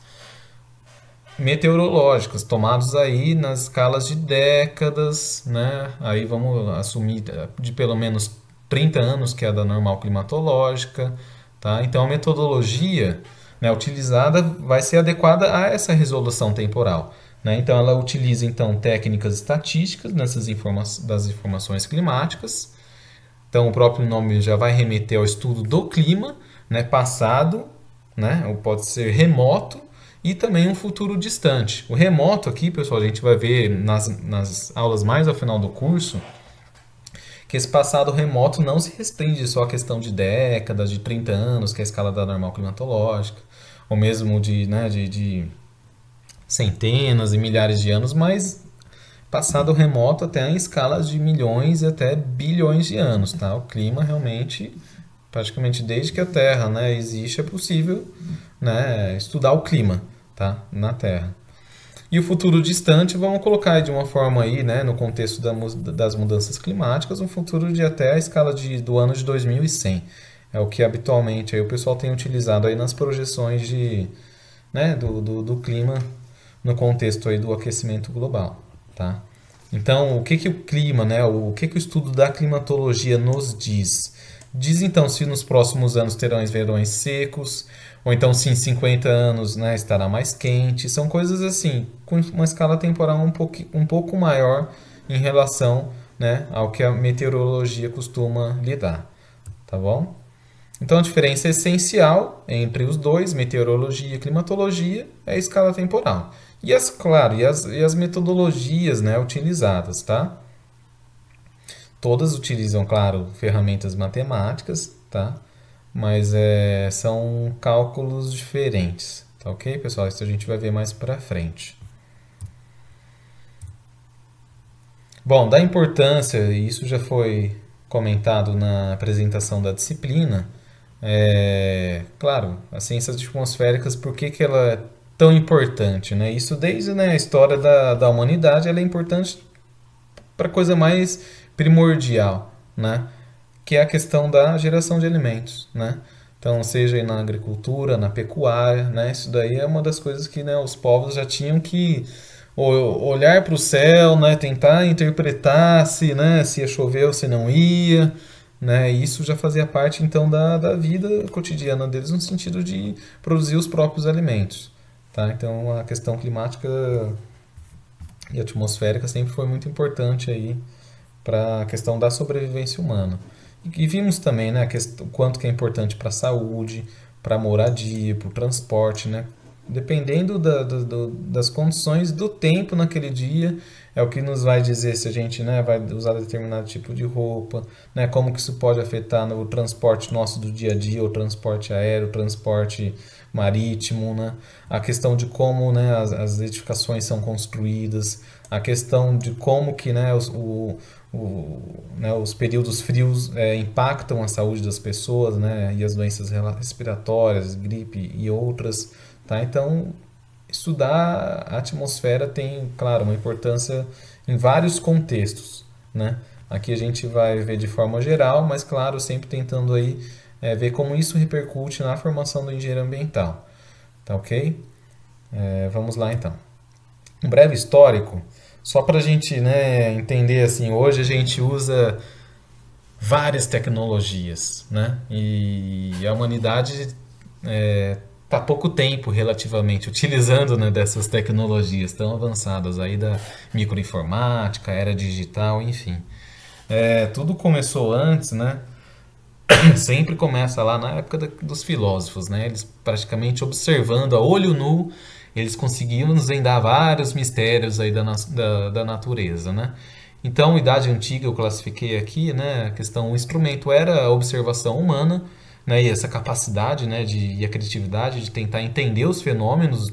meteorológicas, tomados aí nas escalas de décadas, né? Aí vamos assumir de pelo menos 30 anos, que é a da normal climatológica, tá? Então, a metodologia, né, utilizada vai ser adequada a essa resolução temporal. Né? Então, ela utiliza então técnicas estatísticas das informações climáticas. Então, o próprio nome já vai remeter ao estudo do clima, né, passado, né, ou pode ser remoto, e também um futuro distante. O remoto aqui, pessoal, a gente vai ver nas aulas mais ao final do curso, que esse passado remoto não se restringe só à questão de décadas, de 30 anos, que é a escala da normal climatológica, ou mesmo de centenas e milhares de anos, mas passado remoto até em escalas de milhões e até bilhões de anos, tá? O clima realmente, praticamente desde que a Terra, né, existe, é possível, né, estudar o clima, tá, na Terra. E o futuro distante, vamos colocar de uma forma aí, né, no contexto das mudanças climáticas, um futuro de até a escala do ano de 2100. É o que habitualmente aí o pessoal tem utilizado aí nas projeções né, do clima no contexto aí do aquecimento global, tá? Então, o que que o clima, né, o que que o estudo da climatologia nos diz? Diz então se nos próximos anos terão verões secos, ou então se em 50 anos, né, estará mais quente. São coisas assim, com uma escala temporal um pouco maior em relação, né, ao que a meteorologia costuma lidar, tá bom? Então, a diferença essencial entre os dois, meteorologia e climatologia, é a escala temporal. E claro, e as metodologias, né, utilizadas, tá? Todas utilizam, claro, ferramentas matemáticas, tá? Mas são cálculos diferentes, tá ok, pessoal? Isso a gente vai ver mais pra frente. Bom, da importância, e isso já foi comentado na apresentação da disciplina, claro, as ciências atmosféricas, por que que ela é tão importante, né? Isso desde, né, a história da humanidade, ela é importante para a coisa mais primordial, né? Que é a questão da geração de alimentos, né? Então, seja aí na agricultura, na pecuária, né? Isso daí é uma das coisas que, né, os povos já tinham que olhar para o céu, né? Tentar interpretar se, né, se ia chover ou se não ia, né? E isso já fazia parte, então, da vida cotidiana deles no sentido de produzir os próprios alimentos, tá? Então, a questão climática e atmosférica sempre foi muito importante aí para a questão da sobrevivência humana. E vimos também, né, o quanto que é importante para a saúde, para a moradia, para o transporte, né? dependendo das condições do tempo naquele dia, é o que nos vai dizer se a gente, né, vai usar determinado tipo de roupa, né, como que isso pode afetar no transporte nosso do dia a dia, o transporte aéreo, o transporte marítimo, né, a questão de como, né, as edificações são construídas, a questão de como que, né, os períodos frios impactam a saúde das pessoas, né, e as doenças respiratórias, gripe e outras, tá? Então, estudar a atmosfera tem, claro, uma importância em vários contextos, né? Aqui a gente vai ver de forma geral, mas claro, sempre tentando aí ver como isso repercute na formação do engenheiro ambiental, tá ok? Vamos lá então. Um breve histórico, só para a gente, né, entender assim, hoje a gente usa várias tecnologias, né? E a humanidade está há pouco tempo relativamente utilizando, né, dessas tecnologias tão avançadas aí da microinformática, era digital, enfim. Tudo começou antes, né? Sempre começa lá na época dos filósofos, né? Eles praticamente observando a olho nu, eles conseguiam desvendar vários mistérios aí da natureza, né? Então, Idade Antiga eu classifiquei aqui, né? A questão, o instrumento era a observação humana, né? E essa capacidade, né? E a criatividade de tentar entender os fenômenos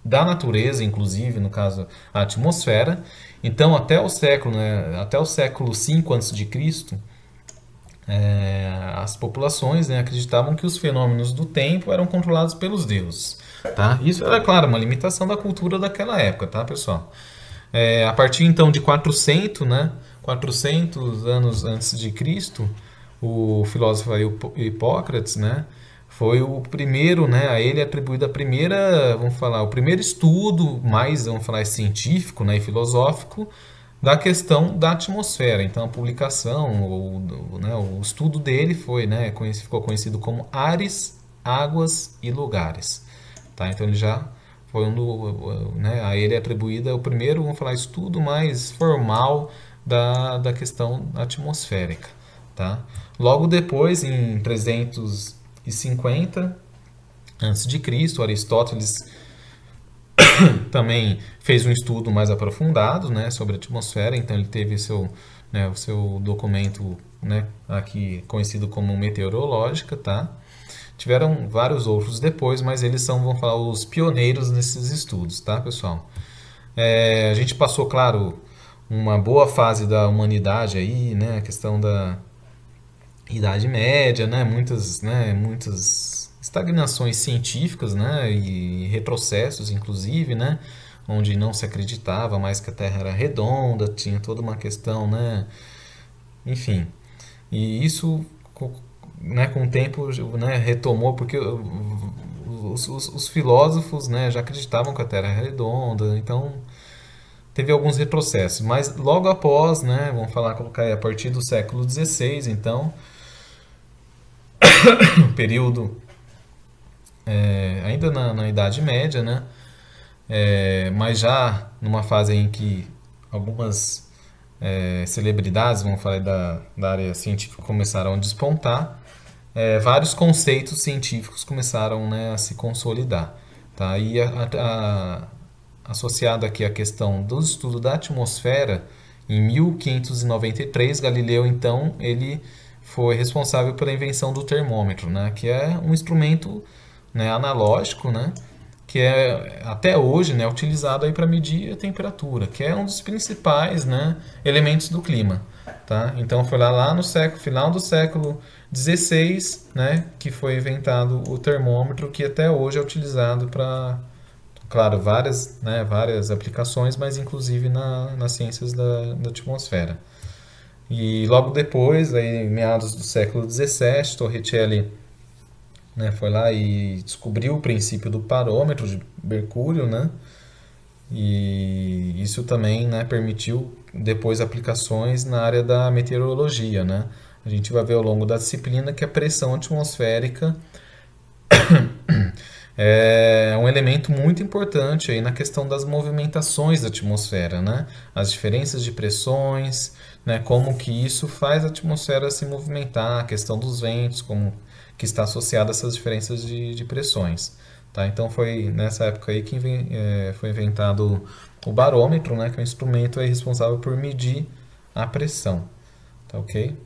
da natureza, inclusive, no caso, a atmosfera. Então, até o século, né? Até o século 5 antes de Cristo, as populações, né, acreditavam que os fenômenos do tempo eram controlados pelos deuses, tá? Isso era, claro, uma limitação da cultura daquela época, tá, pessoal? A partir então de 400, né, 400 anos antes de Cristo, o filósofo Hipócrates, né, foi o primeiro, né, a ele é atribuído a primeira, vamos falar, o primeiro estudo mais, vamos falar, científico, né, e filosófico da questão da atmosfera. Então, a publicação, né, o estudo dele foi, né, ficou conhecido como Ares, Águas e Lugares. Tá? Então, ele já foi né, a ele é atribuída o primeiro, vamos falar, estudo mais formal da questão atmosférica. Tá? Logo depois, em 350 a.C., Aristóteles também fez um estudo mais aprofundado, né, sobre a atmosfera, então ele teve né, o seu documento, né, aqui conhecido como meteorológica, tá? Tiveram vários outros depois, mas eles são, vamos falar, os pioneiros nesses estudos, tá, pessoal? A gente passou, claro, uma boa fase da humanidade aí, né, a questão da Idade Média, muitas estagnações científicas, né, e retrocessos, inclusive, né, onde não se acreditava mais que a Terra era redonda, tinha toda uma questão, né, enfim. E isso, né, com o tempo, né, retomou, porque os filósofos, né, já acreditavam que a Terra era redonda, então teve alguns retrocessos. Mas logo após, né, vamos falar, colocar aí, a partir do século XVI, então, período ainda na Idade Média, né? Mas já numa fase em que algumas celebridades, vamos falar da área científica, começaram a despontar, vários conceitos científicos começaram, né, a se consolidar. Tá? E associado aqui à questão do estudo da atmosfera, em 1593, Galileu, então, ele foi responsável pela invenção do termômetro, né, que é um instrumento, né, analógico, né, que é até hoje, né, utilizado aí para medir a temperatura, que é um dos principais, né, elementos do clima, tá? Então foi lá no final do século XVI, né, que foi inventado o termômetro, que até hoje é utilizado para, claro, várias aplicações, mas inclusive nas ciências da atmosfera. E logo depois, aí, meados do século XVII, Torricelli, né, foi lá e descobriu o princípio do parâmetro de Mercúrio, né? E isso também, né, permitiu depois aplicações na área da meteorologia, né? A gente vai ver ao longo da disciplina que a pressão atmosférica é um elemento muito importante aí na questão das movimentações da atmosfera, né? As diferenças de pressões, né? Como que isso faz a atmosfera se movimentar, a questão dos ventos, como que está associada a essas diferenças de pressões, tá? Então foi nessa época aí que foi inventado o barômetro, né, que é um instrumento aí responsável por medir a pressão, tá ok?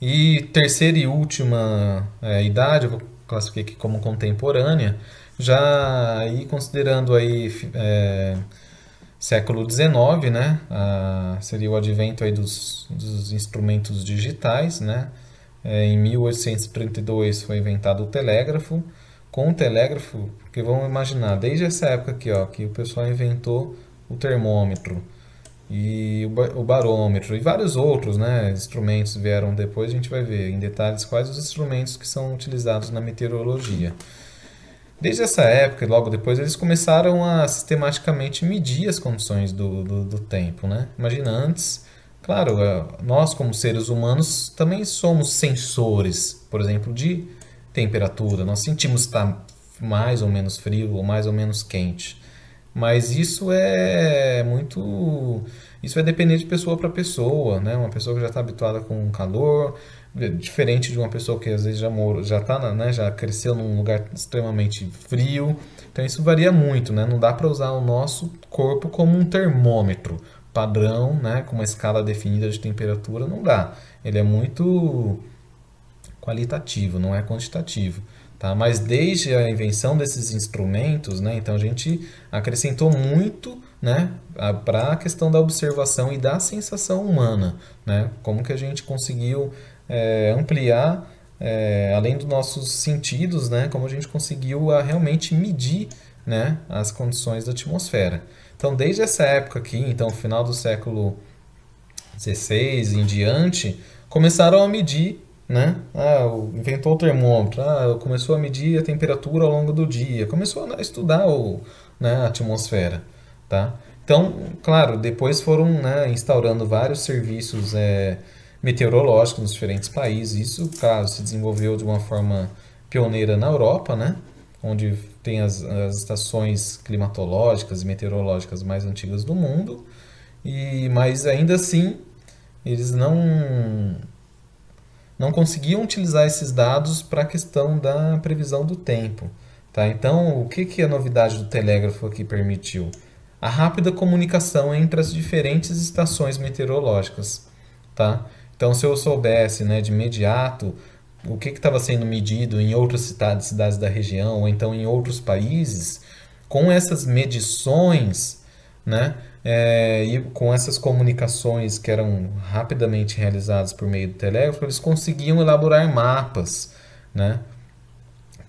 E terceira e última idade, eu vou classificar aqui como contemporânea, já aí considerando aí século XIX, né? Seria o advento aí dos instrumentos digitais, né? Em 1832 foi inventado o telégrafo. Com o telégrafo, porque vamos imaginar, desde essa época aqui, ó, que o pessoal inventou o termômetro e o barômetro e vários outros, né, instrumentos vieram depois, a gente vai ver em detalhes quais os instrumentos que são utilizados na meteorologia. Desde essa época e logo depois eles começaram a sistematicamente medir as condições do tempo, né? Imagina antes, claro, nós como seres humanos também somos sensores, por exemplo, de temperatura. Nós sentimos que está mais ou menos frio ou mais ou menos quente. Mas isso vai depender de pessoa para pessoa, né? Uma pessoa que já está habituada com calor, diferente de uma pessoa que às vezes já tá, né, já cresceu num lugar extremamente frio. Então isso varia muito, né? Não dá para usar o nosso corpo como um termômetro padrão, né, com uma escala definida de temperatura, não dá. Ele é muito qualitativo, não é quantitativo. Tá? Mas desde a invenção desses instrumentos, né, então a gente acrescentou muito, né, para a questão da observação e da sensação humana. Né? Como que a gente conseguiu ampliar, além dos nossos sentidos, né, como a gente conseguiu realmente medir, né, as condições da atmosfera. Então, desde essa época aqui, então, final do século XVI em diante, começaram a medir, né? Inventou o termômetro, começou a medir a temperatura ao longo do dia, começou a estudar né, a atmosfera, tá? Então, claro, depois foram, né, instaurando vários serviços meteorológicos nos diferentes países. Isso, claro, se desenvolveu de uma forma pioneira na Europa, né? Onde tem as estações climatológicas e meteorológicas mais antigas do mundo. Mas ainda assim, eles não conseguiam utilizar esses dados para a questão da previsão do tempo. Tá? Então, o que a novidade do telégrafo aqui permitiu? A rápida comunicação entre as diferentes estações meteorológicas. Tá? Então, se eu soubesse, né, de imediato o que estava sendo medido em outras cidades da região, ou então em outros países, com essas medições, né, e com essas comunicações que eram rapidamente realizadas por meio do telégrafo, eles conseguiam elaborar mapas, né,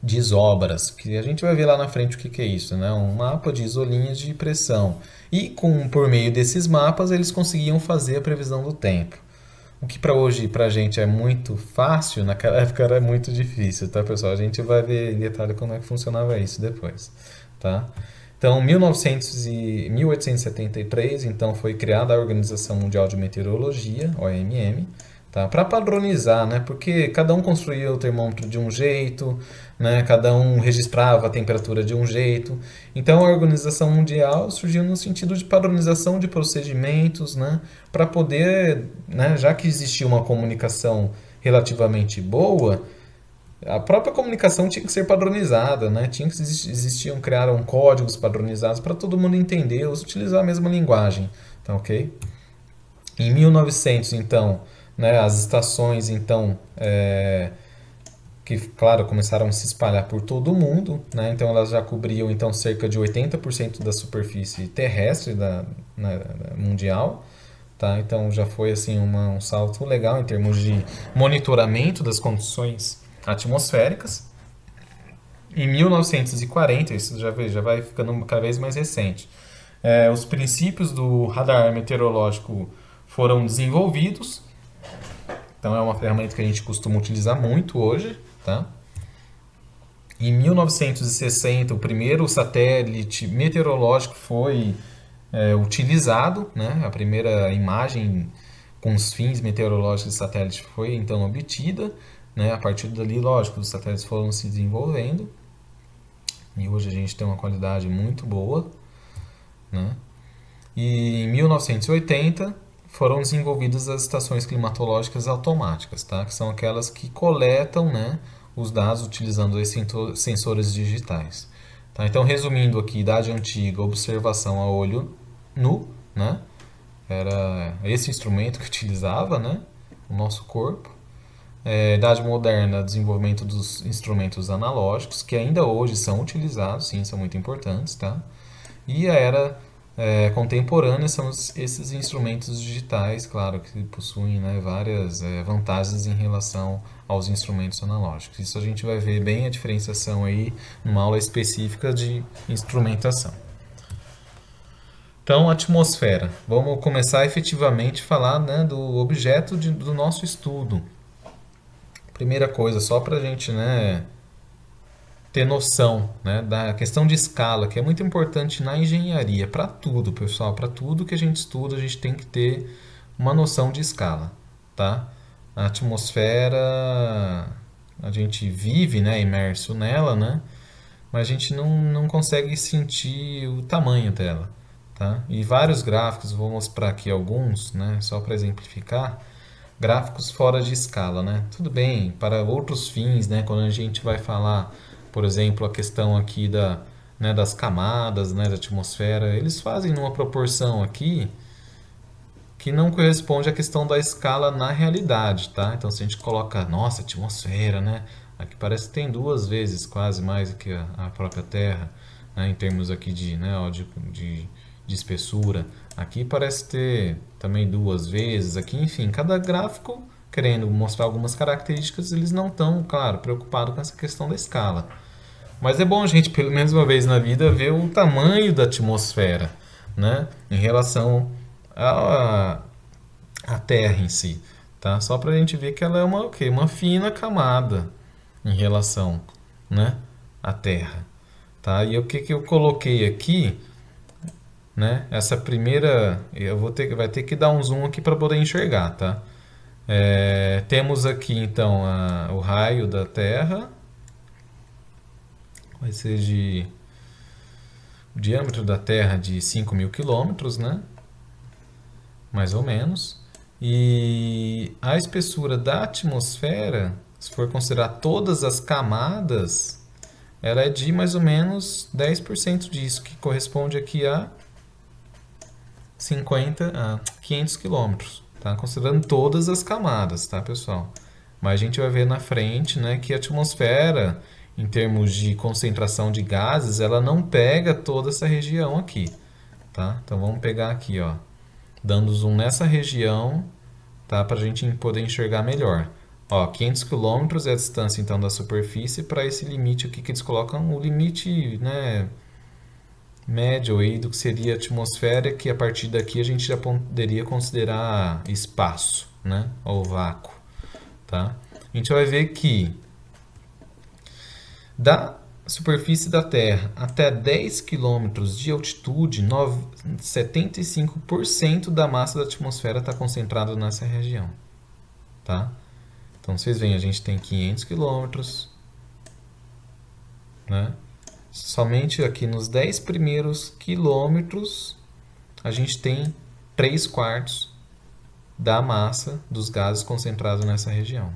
de isobras, que a gente vai ver lá na frente o que é isso, né, um mapa de isolinhas de pressão. E por meio desses mapas eles conseguiam fazer a previsão do tempo. O que para hoje, para a gente é muito fácil, naquela época era muito difícil, tá, pessoal? A gente vai ver em detalhe como é que funcionava isso depois, tá? Então, 1873, então, foi criada a Organização Mundial de Meteorologia, OMM, tá? Para padronizar, né? Porque cada um construía o termômetro de um jeito, né? Cada um registrava a temperatura de um jeito. Então, a Organização Mundial surgiu no sentido de padronização de procedimentos, né? Para poder, né? Já que existia uma comunicação relativamente boa, a própria comunicação tinha que ser padronizada, né? Criaram códigos padronizados para todo mundo entender, utilizar a mesma linguagem, tá ok? Em 1900, então, né, as estações, então, que, claro, começaram a se espalhar por todo o mundo, né? Então elas já cobriam, então, cerca de 80% da superfície terrestre mundial, tá? Então já foi, assim, um salto legal em termos de monitoramento das condições atmosféricas. Em 1940, isso já vai ficando cada vez mais recente, os princípios do radar meteorológico foram desenvolvidos. Então é uma ferramenta que a gente costuma utilizar muito hoje. Tá? Em 1960, o primeiro satélite meteorológico foi utilizado, né? A primeira imagem com os fins meteorológicos de satélite foi então obtida. Né? A partir dali, lógico, os satélites foram se desenvolvendo e hoje a gente tem uma qualidade muito boa. Né? E em 1980 foram desenvolvidas as estações climatológicas automáticas, tá? Que são aquelas que coletam, né, os dados utilizando os sensores digitais. Tá? Então, resumindo aqui, idade antiga, observação a olho nu, né? Era esse instrumento que utilizava, né? O nosso corpo. Idade moderna, desenvolvimento dos instrumentos analógicos, que ainda hoje são utilizados, sim, são muito importantes, tá? E a era contemporânea são esses instrumentos digitais, claro, que possuem, né, várias vantagens em relação aos instrumentos analógicos. Isso a gente vai ver bem a diferenciação aí numa aula específica de instrumentação. Então, atmosfera. Vamos começar efetivamente a falar, né, do objeto do nosso estudo. Primeira coisa, só para a gente, né, ter noção, né, da questão de escala, que é muito importante na engenharia, para tudo, pessoal, para tudo que a gente estuda, a gente tem que ter uma noção de escala, tá? A atmosfera, a gente vive, né, imerso nela, né, mas a gente não consegue sentir o tamanho dela, tá? E vários gráficos, vou mostrar aqui alguns, né, só para exemplificar, gráficos fora de escala, né? Tudo bem, para outros fins, né, quando a gente vai falar, por exemplo, a questão aqui né, das camadas, né, da atmosfera, eles fazem numa proporção aqui que não corresponde à questão da escala na realidade, tá? Então, se a gente coloca, nossa, atmosfera, né? Aqui parece que tem 2 vezes quase mais do que a própria Terra, né, em termos aqui né, de espessura. Aqui parece ter também 2 vezes, aqui, enfim, cada gráfico querendo mostrar algumas características, eles não estão, claro, preocupados com essa questão da escala. Mas é bom a gente, pelo menos uma vez na vida, ver o tamanho da atmosfera, né, em relação à Terra em si, tá? Só para a gente ver que ela é uma fina camada em relação, né, à Terra, tá? E o que eu coloquei aqui, né? Essa primeira, vai ter que dar um zoom aqui para poder enxergar, tá? Temos aqui então o raio da Terra, vai ser o diâmetro da Terra de 5.000 quilômetros, né? Mais ou menos. E a espessura da atmosfera, se for considerar todas as camadas, ela é de mais ou menos 10% disso, que corresponde aqui a 500 quilômetros, tá? Considerando todas as camadas, tá, pessoal? Mas a gente vai ver na frente, né, que a atmosfera, em termos de concentração de gases, ela não pega toda essa região aqui, tá? Então vamos pegar aqui, ó, dando zoom nessa região, tá, para a gente poder enxergar melhor. Ó, 500 quilômetros é a distância então da superfície para esse limite aqui que eles colocam, o limite, né, médio aí do que seria a atmosfera, que a partir daqui a gente já poderia considerar espaço, né, ou vácuo, tá? A gente vai ver que da superfície da Terra até 10 quilômetros de altitude, 75% da massa da atmosfera está concentrada nessa região, tá? Então, vocês veem, a gente tem 500 quilômetros, né? Somente aqui nos 10 primeiros quilômetros, a gente tem 3/4 da massa dos gases concentrados nessa região.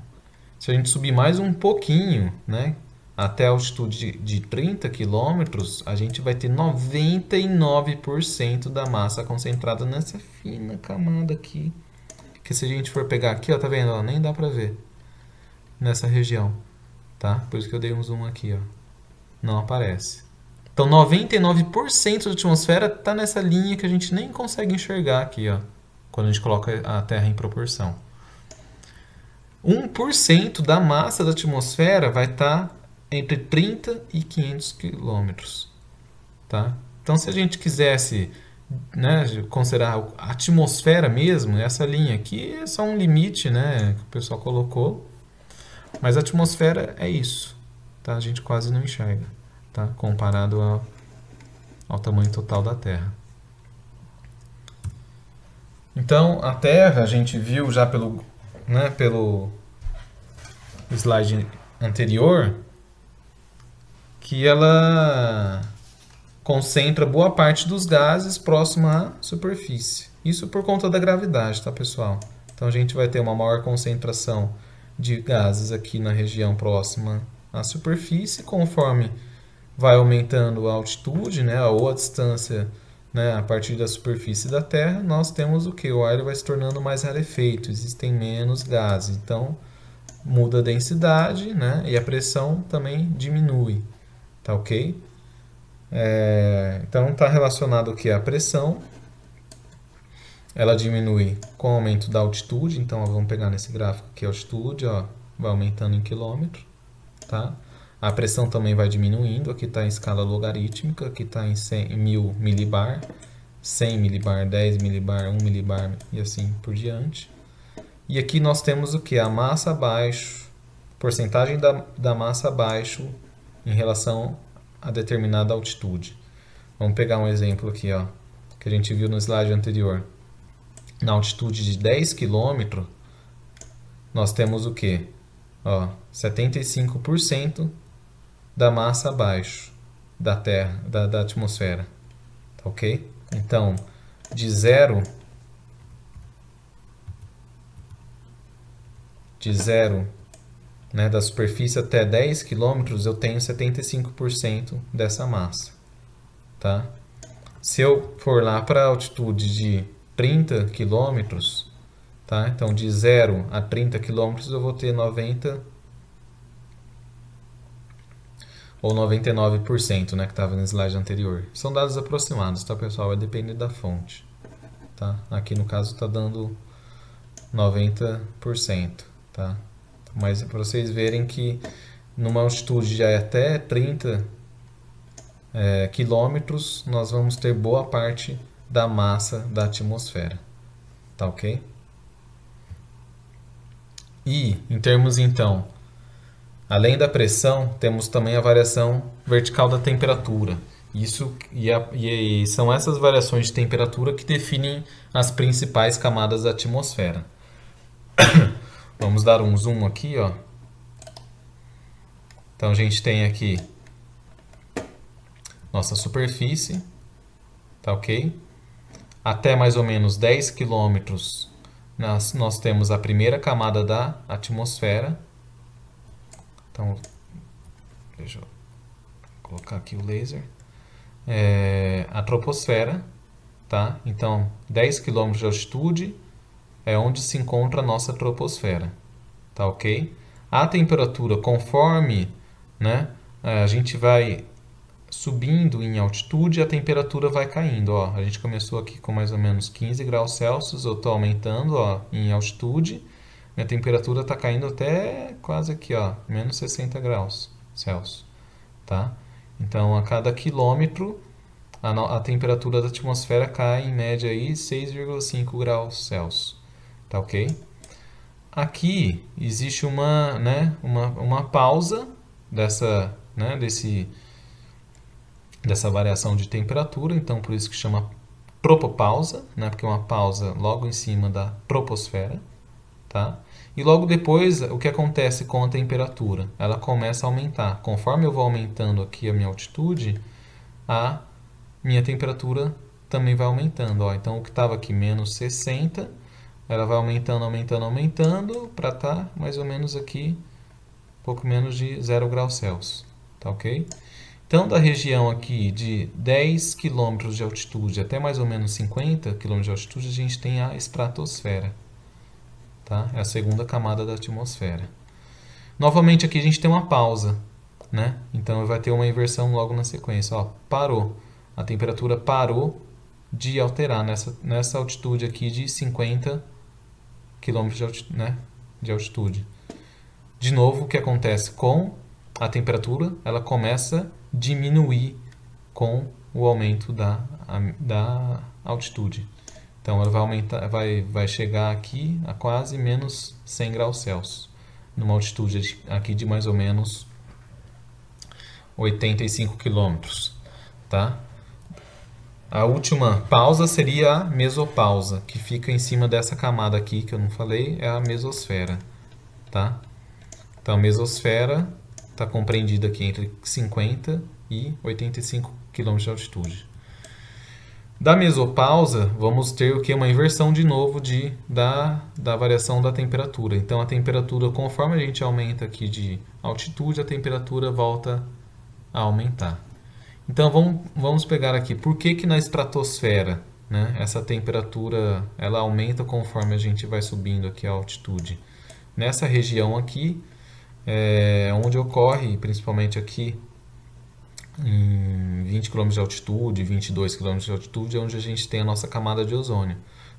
Se a gente subir mais um pouquinho, né, até a altitude de 30 quilômetros, a gente vai ter 99% da massa concentrada nessa fina camada aqui. Que se a gente for pegar aqui, ó, tá vendo? Ó, nem dá pra ver nessa região, tá? Por isso que eu dei um zoom aqui, ó. Não aparece. Então, 99% da atmosfera está nessa linha que a gente nem consegue enxergar aqui, ó, quando a gente coloca a Terra em proporção. 1% da massa da atmosfera vai estar entre 30 e 500 quilômetros, tá? Então, se a gente quisesse, né, considerar a atmosfera mesmo, essa linha aqui é só um limite, né, que o pessoal colocou, mas a atmosfera é isso, tá? A gente quase não enxerga, tá? Comparado ao tamanho total da Terra. Então, a Terra, a gente viu já pelo slide anterior, que ela concentra boa parte dos gases próximo à superfície. Isso por conta da gravidade, tá, pessoal? Então, a gente vai ter uma maior concentração de gases aqui na região próxima a superfície, conforme vai aumentando a altitude, né, ou a distância, né, a partir da superfície da Terra, nós temos o que? O ar vai se tornando mais rarefeito, existem menos gases. Então, muda a densidade, né, e a pressão também diminui. Tá ok? Então, está relacionado o que? A pressão. Ela diminui com o aumento da altitude. Então, ó, vamos pegar nesse gráfico aqui a altitude, ó, vai aumentando em quilômetro. Tá? A pressão também vai diminuindo. Aqui está em escala logarítmica, aqui está em 1000 milibar, 100 milibar, 10 milibar, 1 milibar e assim por diante. E aqui nós temos o que? A massa abaixo, porcentagem da massa abaixo em relação a determinada altitude. Vamos pegar um exemplo aqui, ó, que a gente viu no slide anterior. Na altitude de 10 km, nós temos o que? 75% da massa abaixo da Terra, da atmosfera. Tá ok? Então, de zero, né, da superfície até 10 km, eu tenho 75% dessa massa. Tá? Se eu for lá para a altitude de 30 km, tá? Então de 0 a 30 km eu vou ter 90 ou 99%, né, que estava no slide anterior. São dados aproximados, tá, pessoal? Vai depender da fonte. Tá? Aqui no caso está dando 90%. Tá? Mas para vocês verem que numa altitude de até 30 quilômetros, nós vamos ter boa parte da massa da atmosfera. Tá ok? E, em termos, então, além da pressão, temos também a variação vertical da temperatura. Isso, e são essas variações de temperatura que definem as principais camadas da atmosfera. Vamos dar um zoom aqui, ó. Então a gente tem aqui nossa superfície, tá ok? Até mais ou menos 10 km nós temos a primeira camada da atmosfera. Então, deixa eu colocar aqui o laser. A troposfera, tá? Então, 10 km de altitude é onde se encontra a nossa troposfera, tá ok? A temperatura, conforme, né, a gente vai subindo em altitude, a temperatura vai caindo, ó. A gente começou aqui com mais ou menos 15 graus Celsius, eu estou aumentando, ó, em altitude, minha temperatura está caindo até quase aqui, ó, menos 60 graus Celsius, tá? Então, a cada quilômetro, a temperatura da atmosfera cai em média aí 6,5 graus Celsius, tá ok? Aqui existe uma pausa dessa variação de temperatura, então por isso que chama tropopausa, né? Porque é uma pausa logo em cima da troposfera, tá? E logo depois, o que acontece com a temperatura? Ela começa a aumentar. Conforme eu vou aumentando aqui a minha altitude, a minha temperatura também vai aumentando, ó. Então o que estava aqui menos 60, ela vai aumentando, aumentando, aumentando, para estar mais ou menos aqui, pouco menos de 0 graus Celsius, tá ok? Então, da região aqui de 10 km de altitude até mais ou menos 50 km de altitude, a gente tem a estratosfera. Tá? É a segunda camada da atmosfera. Novamente, aqui a gente tem uma pausa, né? Então, vai ter uma inversão logo na sequência. Ó, parou. A temperatura parou de alterar nessa altitude aqui de 50 km de altitude. De novo, o que acontece com a temperatura? Ela começa a diminuir com o aumento da altitude. Então ela vai aumentar, vai chegar aqui a quase menos 100 graus Celsius, numa altitude aqui de mais ou menos 85 quilômetros, tá? A última pausa seria a mesopausa, que fica em cima dessa camada aqui que eu não falei, é a mesosfera, tá? Então a mesosfera está compreendida aqui entre 50 e 85 km de altitude. Da mesopausa, vamos ter o que? Uma inversão de novo da variação da temperatura. Então, a temperatura, conforme a gente aumenta aqui de altitude, a temperatura volta a aumentar. Então, vamos pegar aqui. Por que que na estratosfera, né, essa temperatura ela aumenta conforme a gente vai subindo aqui a altitude? Nessa região aqui, onde ocorre, principalmente aqui, em 20 km de altitude, 22 km de altitude, é onde a gente tem a nossa camada de ozônio.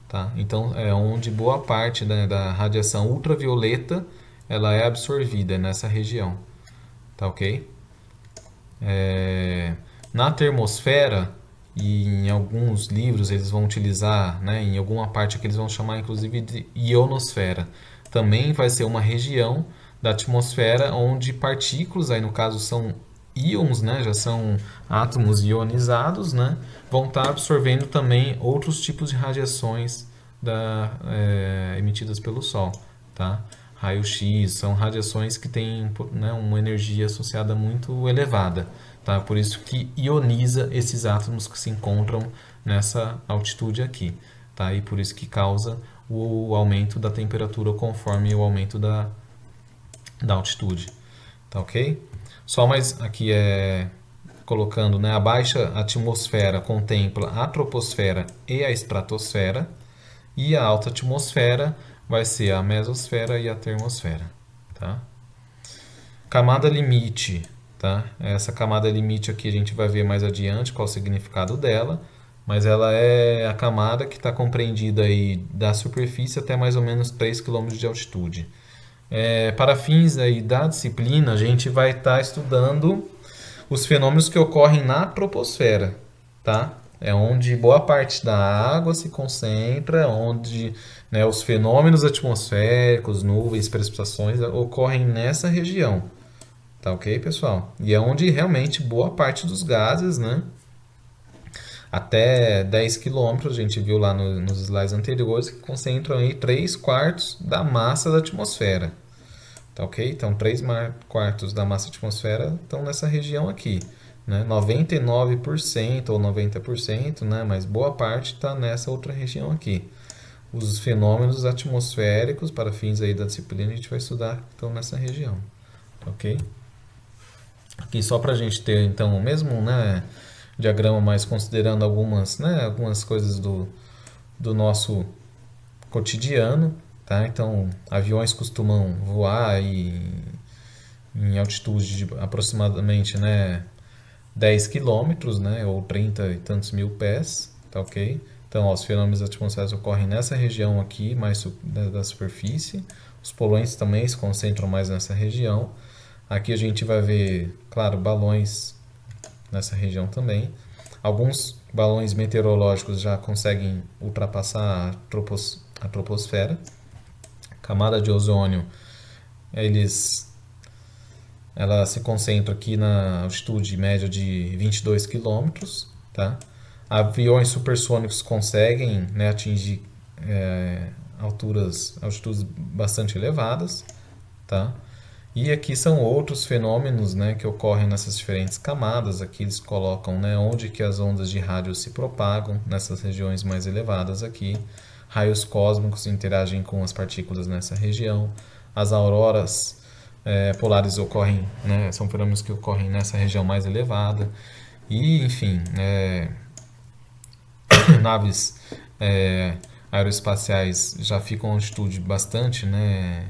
Tá? Então, é onde boa parte, né, da radiação ultravioleta ela é absorvida nessa região. Tá ok? Na termosfera, e em alguns livros eles vão utilizar, né, em alguma parte que eles vão chamar inclusive de ionosfera. Também vai ser uma região da atmosfera onde partículas, aí no caso são íons, né, já são átomos ionizados, né, vão estar absorvendo também outros tipos de radiações emitidas pelo Sol. Tá? Raio-X são radiações que têm, né, uma energia associada muito elevada. Tá? Por isso que ioniza esses átomos que se encontram nessa altitude aqui. Tá? E por isso que causa o aumento da temperatura conforme o aumento da altitude. Tá ok? Só mais aqui colocando, né, a baixa atmosfera contempla a troposfera e a estratosfera, e a alta atmosfera vai ser a mesosfera e a termosfera. Tá? Camada limite. Tá? Essa camada limite aqui a gente vai ver mais adiante qual o significado dela, mas ela é a camada que está compreendida aí da superfície até mais ou menos 3 km de altitude. Para fins aí da disciplina, a gente vai estar estudando os fenômenos que ocorrem na troposfera, tá? É onde boa parte da água se concentra, onde, né, os fenômenos atmosféricos, nuvens, precipitações ocorrem nessa região. Tá ok, pessoal? E é onde realmente boa parte dos gases, né, até 10 km, a gente viu lá nos slides anteriores, que concentram aí 3/4 da massa da atmosfera. Tá ok? Então, 3/4 da massa da atmosfera estão nessa região aqui. Né? 99% ou 90%, né? Mas boa parte está nessa outra região aqui. Os fenômenos atmosféricos, para fins aí da disciplina, a gente vai estudar que estão nessa região. Ok? Aqui só para a gente ter, então, o mesmo, né, diagrama, mas considerando algumas, né, algumas coisas do nosso cotidiano. Tá? Então, aviões costumam voar em altitude de aproximadamente, né, 10 km, né, ou 30 e tantos mil pés. Tá ok? Então, ó, os fenômenos atmosféricos ocorrem nessa região aqui, mais da superfície. Os poluentes também se concentram mais nessa região. Aqui a gente vai ver, claro, balões nessa região também. Alguns balões meteorológicos já conseguem ultrapassar a troposfera. Camada de ozônio, ela se concentra aqui na altitude média de 22 km. Tá? Aviões supersônicos conseguem, né, atingir altitudes bastante elevadas. Tá? E aqui são outros fenômenos, né, que ocorrem nessas diferentes camadas. Aqui eles colocam, né, onde que as ondas de rádio se propagam, nessas regiões mais elevadas aqui. Raios cósmicos interagem com as partículas nessa região. As auroras polares ocorrem, né, são fenômenos que ocorrem nessa região mais elevada. E, enfim, naves aeroespaciais já ficam em altitude bastante, né,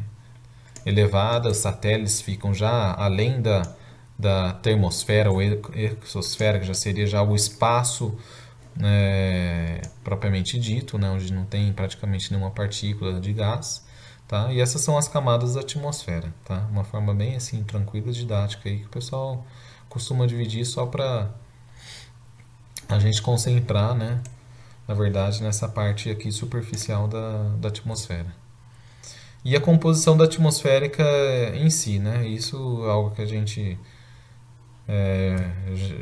elevada. Satélites ficam já além da termosfera ou exosfera, que já seria já o espaço propriamente dito, né, onde não tem praticamente nenhuma partícula de gás. Tá? E essas são as camadas da atmosfera. Tá? Uma forma bem assim, tranquila e didática aí, que o pessoal costuma dividir só para a gente concentrar, né, na verdade, nessa parte aqui superficial da atmosfera. E a composição da atmosférica em si, né? Isso é algo que a gente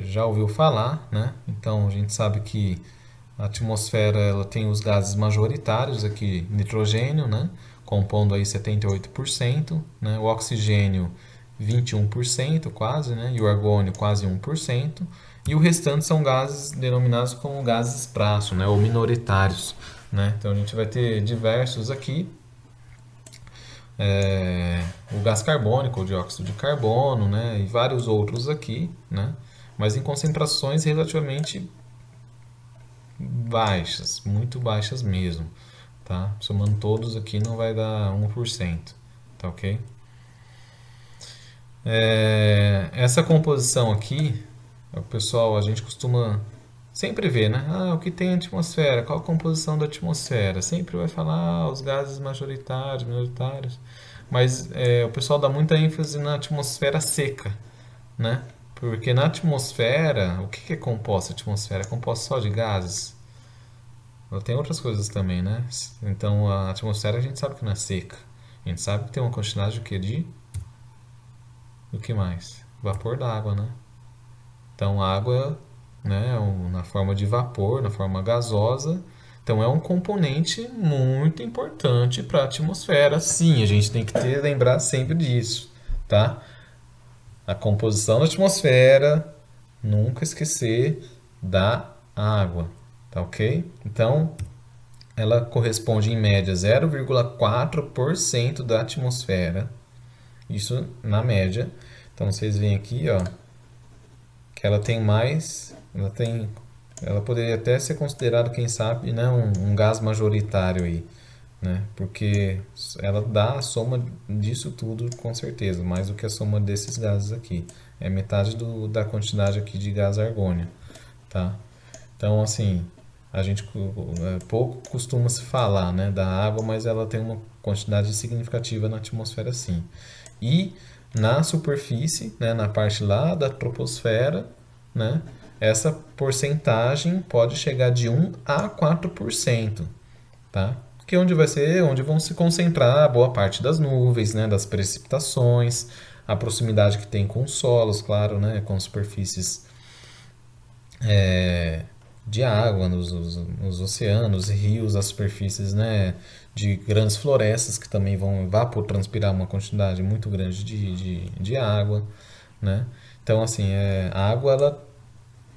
já ouviu falar, né? Então a gente sabe que a atmosfera ela tem os gases majoritários aqui, nitrogênio, né? Compondo aí 78%, né? O oxigênio 21% quase, né? E o argônio quase 1%. E o restante são gases denominados como gases traço, né, ou minoritários, né? Então a gente vai ter diversos aqui. O gás carbônico, o dióxido de carbono, né, e vários outros aqui, né, mas em concentrações relativamente baixas, muito baixas mesmo, tá? Somando todos aqui não vai dar 1%, tá ok? Essa composição aqui, o pessoal, a gente costuma sempre ver, né? Ah, o que tem a atmosfera? Qual a composição da atmosfera? Sempre vai falar os gases majoritários, minoritários. Mas o pessoal dá muita ênfase na atmosfera seca, né? Porque na atmosfera, o que é composta? A atmosfera é composta só de gases. Ela tem outras coisas também, né? Então a atmosfera a gente sabe que não é seca. A gente sabe que tem uma quantidade de quê? Do que mais? Vapor d'água, né? Então a água, né, na forma de vapor, na forma gasosa, então é um componente muito importante para a atmosfera. Sim, a gente tem que lembrar sempre disso, tá? A composição da atmosfera, nunca esquecer da água, tá ok? Então, ela corresponde em média 0,4% da atmosfera. Isso na média. Então, vocês veem aqui, ó, que ela tem mais, ela poderia até ser considerada, quem sabe, né, um gás majoritário aí, né? Porque ela dá a soma disso tudo com certeza, mais do que a soma desses gases aqui. É metade da quantidade aqui de gás argônio, tá? Então, assim, a gente pouco costuma se falar, né, da água, mas ela tem uma quantidade significativa na atmosfera, sim. E na superfície, né, na parte lá da troposfera, né, essa porcentagem pode chegar de 1 a 4%, tá? Que é onde vai ser, onde vão se concentrar boa parte das nuvens, né, das precipitações, a proximidade que tem com os solos, claro, né, com superfícies de água nos oceanos, rios, as superfícies, né, de grandes florestas que também vão evapotranspirar uma quantidade muito grande de água, né? Então, assim, a água ela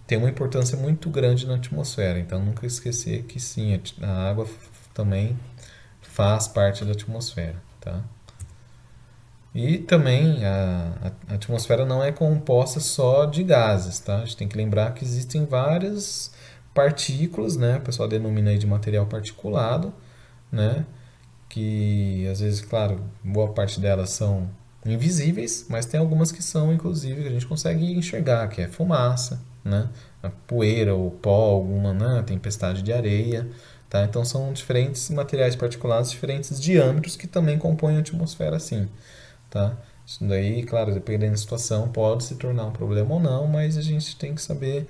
tem uma importância muito grande na atmosfera, então nunca esquecer que sim, a água também faz parte da atmosfera, tá? E também a atmosfera não é composta só de gases, tá? A gente tem que lembrar que existem várias partículas, né? O pessoal denomina aí de material particulado, né? Que às vezes, claro, boa parte delas são invisíveis, mas tem algumas que são, inclusive, que a gente consegue enxergar, que é fumaça, né? A poeira ou pó, alguma, né? Tempestade de areia, tá? Então são diferentes materiais particulados, diferentes diâmetros que também compõem a atmosfera, assim, tá? Isso daí, claro, dependendo da situação, pode se tornar um problema ou não, mas a gente tem que saber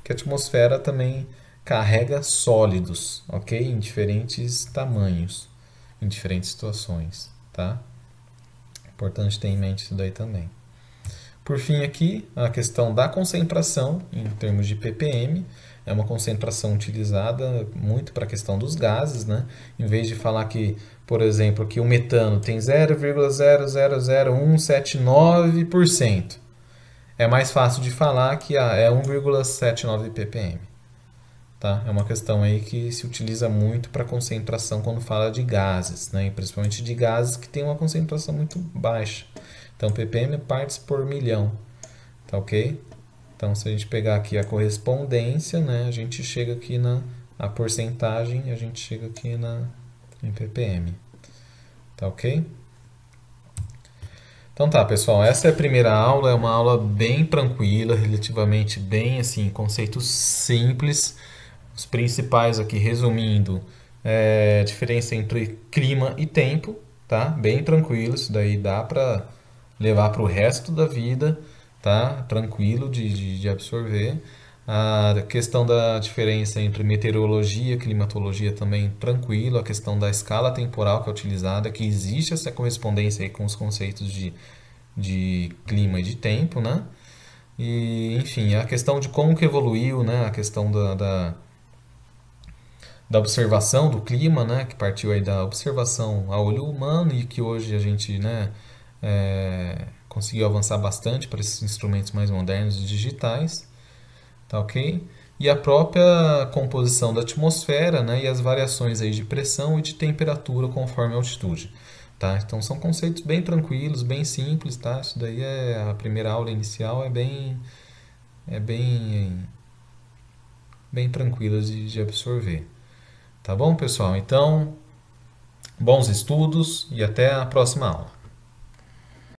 que a atmosfera também carrega sólidos, ok? Em diferentes tamanhos, em diferentes situações, tá? Importante ter em mente isso daí também. Por fim, aqui, a questão da concentração, em termos de ppm, é uma concentração utilizada muito para a questão dos gases, né? Em vez de falar que, por exemplo, que o metano tem 0,000179%, é mais fácil de falar que é 1,79 ppm. Tá? É uma questão aí que se utiliza muito para concentração quando fala de gases, né? E principalmente de gases que têm uma concentração muito baixa. Então, ppm é partes por milhão, tá ok? Então, se a gente pegar aqui a correspondência, né, a gente chega aqui a porcentagem, a gente chega aqui em ppm, tá ok? Então tá, pessoal, essa é a primeira aula, é uma aula bem tranquila, relativamente bem, assim, conceitos simples. Os principais aqui, resumindo, a diferença entre clima e tempo, tá? Bem tranquilo, isso daí dá para levar para o resto da vida, tá? Tranquilo de absorver. A questão da diferença entre meteorologia e climatologia também tranquilo. A questão da escala temporal que é utilizada, que existe essa correspondência aí com os conceitos de clima e de tempo, né? E, enfim, a questão de como que evoluiu, né? A questão da observação do clima, né? Que partiu aí da observação a olho humano e que hoje a gente, né? Conseguiu avançar bastante para esses instrumentos mais modernos e digitais. tá ok? E a própria composição da atmosfera, né, e as variações aí de pressão e de temperatura conforme a altitude, tá? Então são conceitos bem tranquilos, bem simples, tá? Isso daí é a primeira aula inicial, é bem tranquila de absorver. Tá bom, pessoal? Então, bons estudos e até a próxima aula.